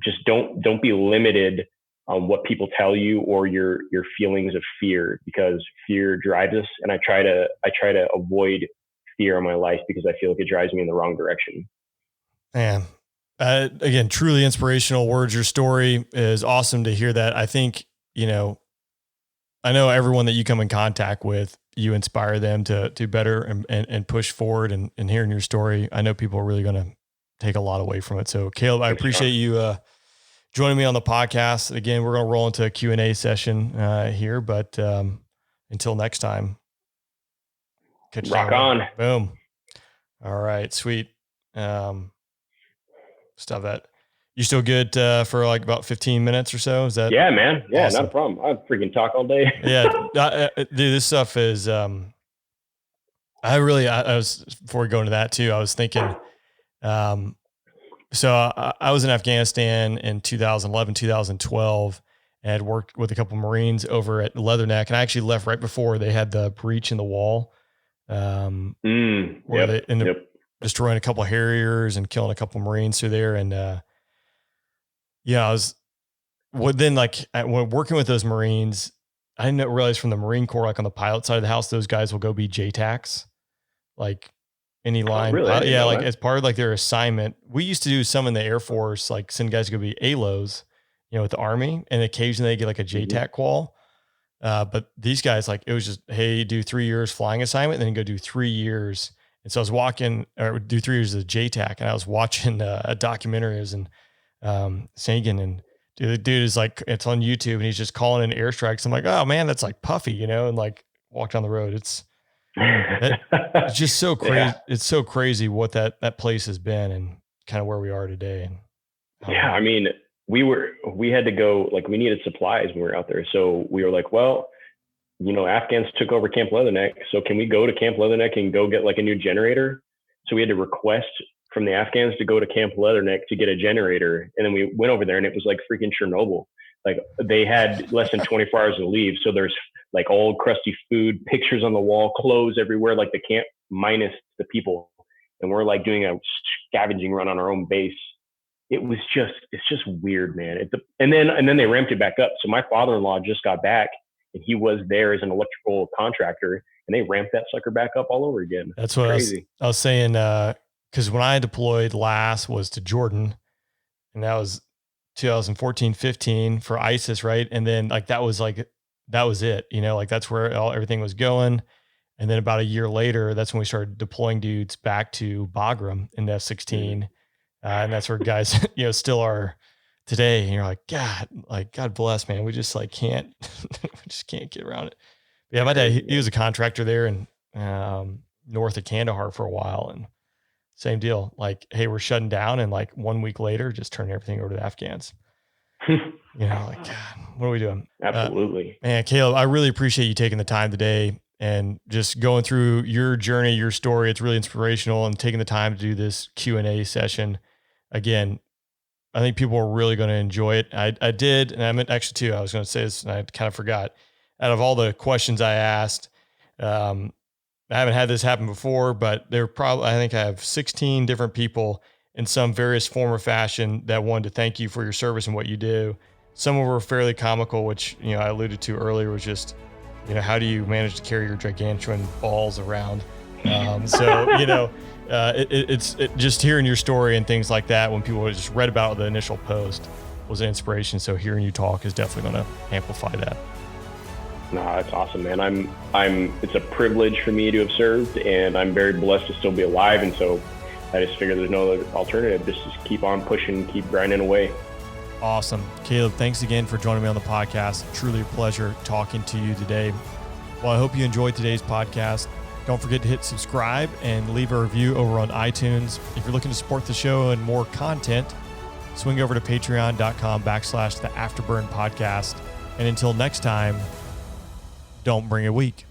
just don't be limited on what people tell you or your feelings of fear, because fear drives us. And I try to avoid fear in my life, because I feel like it drives me in the wrong direction. Man, again, truly inspirational words. Your story is awesome to hear that. I think, I know everyone that you come in contact with, you inspire them to better and push forward, and hearing your story, I know people are really going to take a lot away from it. So Caleb, I appreciate you joining me on the podcast. Again, we're going to roll into a Q&A session here, but until next time, catch you Rock on. Boom. All right, sweet. Stop that. You still good for like about 15 minutes or so? Is that? Yeah, man. Yeah, awesome? Not a problem. I freaking talk all day. Yeah. Dude, this stuff is, I was, before we go into that too, I was thinking, so I was in Afghanistan in 2011, 2012, and had worked with a couple of Marines over at Leatherneck. And I actually left right before they had the breach in the wall, where they ended up destroying a couple of Harriers and killing a couple of Marines through there. And, when working with those Marines, I didn't realize from the Marine Corps, like on the pilot side of the house, those guys will go be JTACs, like any line. Really? Like as part of like their assignment. We used to do some in the Air Force, like send guys to go be ALOs, with the Army, and occasionally they get like a JTAC qual. But these guys, like, it was just, hey, do 3 years flying assignment, and then go do 3 years. And so I was do 3 years as a JTAC, and I was watching a documentary. It was in Sangin, and the dude is like, it's on YouTube, and he's just calling in airstrikes. I'm like, oh man, that's like puffy, and like walk down the road. It's just so crazy. Yeah. It's so crazy what that place has been and kind of where we are today. And I mean, we had to go, like, we needed supplies when we were out there. So we were like, well, Afghans took over Camp Leatherneck. So can we go to Camp Leatherneck and go get like a new generator? So we had to request from the Afghans to go to Camp Leatherneck to get a generator. And then we went over there and it was like freaking Chernobyl. Like they had less than 24 hours to leave. So there's like old crusty food, pictures on the wall, clothes everywhere, like the camp minus the people. And we're like doing a scavenging run on our own base. It's just weird, man. And then they ramped it back up. So my father-in-law just got back and he was there as an electrical contractor and they ramped that sucker back up all over again. That's what crazy. I was saying. Cause when I deployed last was to Jordan and that was 2014, 15 for ISIS. Right. And then that was it, like that's where everything was going. And then about a year later, that's when we started deploying dudes back to Bagram in the F-16. And that's where guys, still are today. And you're like, God bless, man. We just can't, we just can't get around it. But yeah. My dad, he was a contractor there in north of Kandahar for a while. And same deal. Like, hey, we're shutting down. And 1 week later, just turning everything over to the Afghans. God, what are we doing? Absolutely. Man, Caleb, I really appreciate you taking the time today and just going through your journey, your story. It's really inspirational and taking the time to do this Q&A session. Again, I think people are really going to enjoy it. I did. And I meant actually too, I was going to say this and I kind of forgot. Out of all the questions I asked, I haven't had this happen before, but I think I have 16 different people in some various form or fashion that wanted to thank you for your service and what you do. Some of them were fairly comical, which, I alluded to earlier was just, how do you manage to carry your gargantuan balls around? It's just hearing your story and things like that when people just read about the initial post was an inspiration. So hearing you talk is definitely going to amplify that. No, that's awesome, man. It's a privilege for me to have served and I'm very blessed to still be alive. And so I just figured there's no other alternative. Just keep on pushing, keep grinding away. Awesome. Caleb, thanks again for joining me on the podcast. Truly a pleasure talking to you today. Well, I hope you enjoyed today's podcast. Don't forget to hit subscribe and leave a review over on iTunes. If you're looking to support the show and more content, swing over to patreon.com/the Afterburn podcast. And until next time, don't bring a week.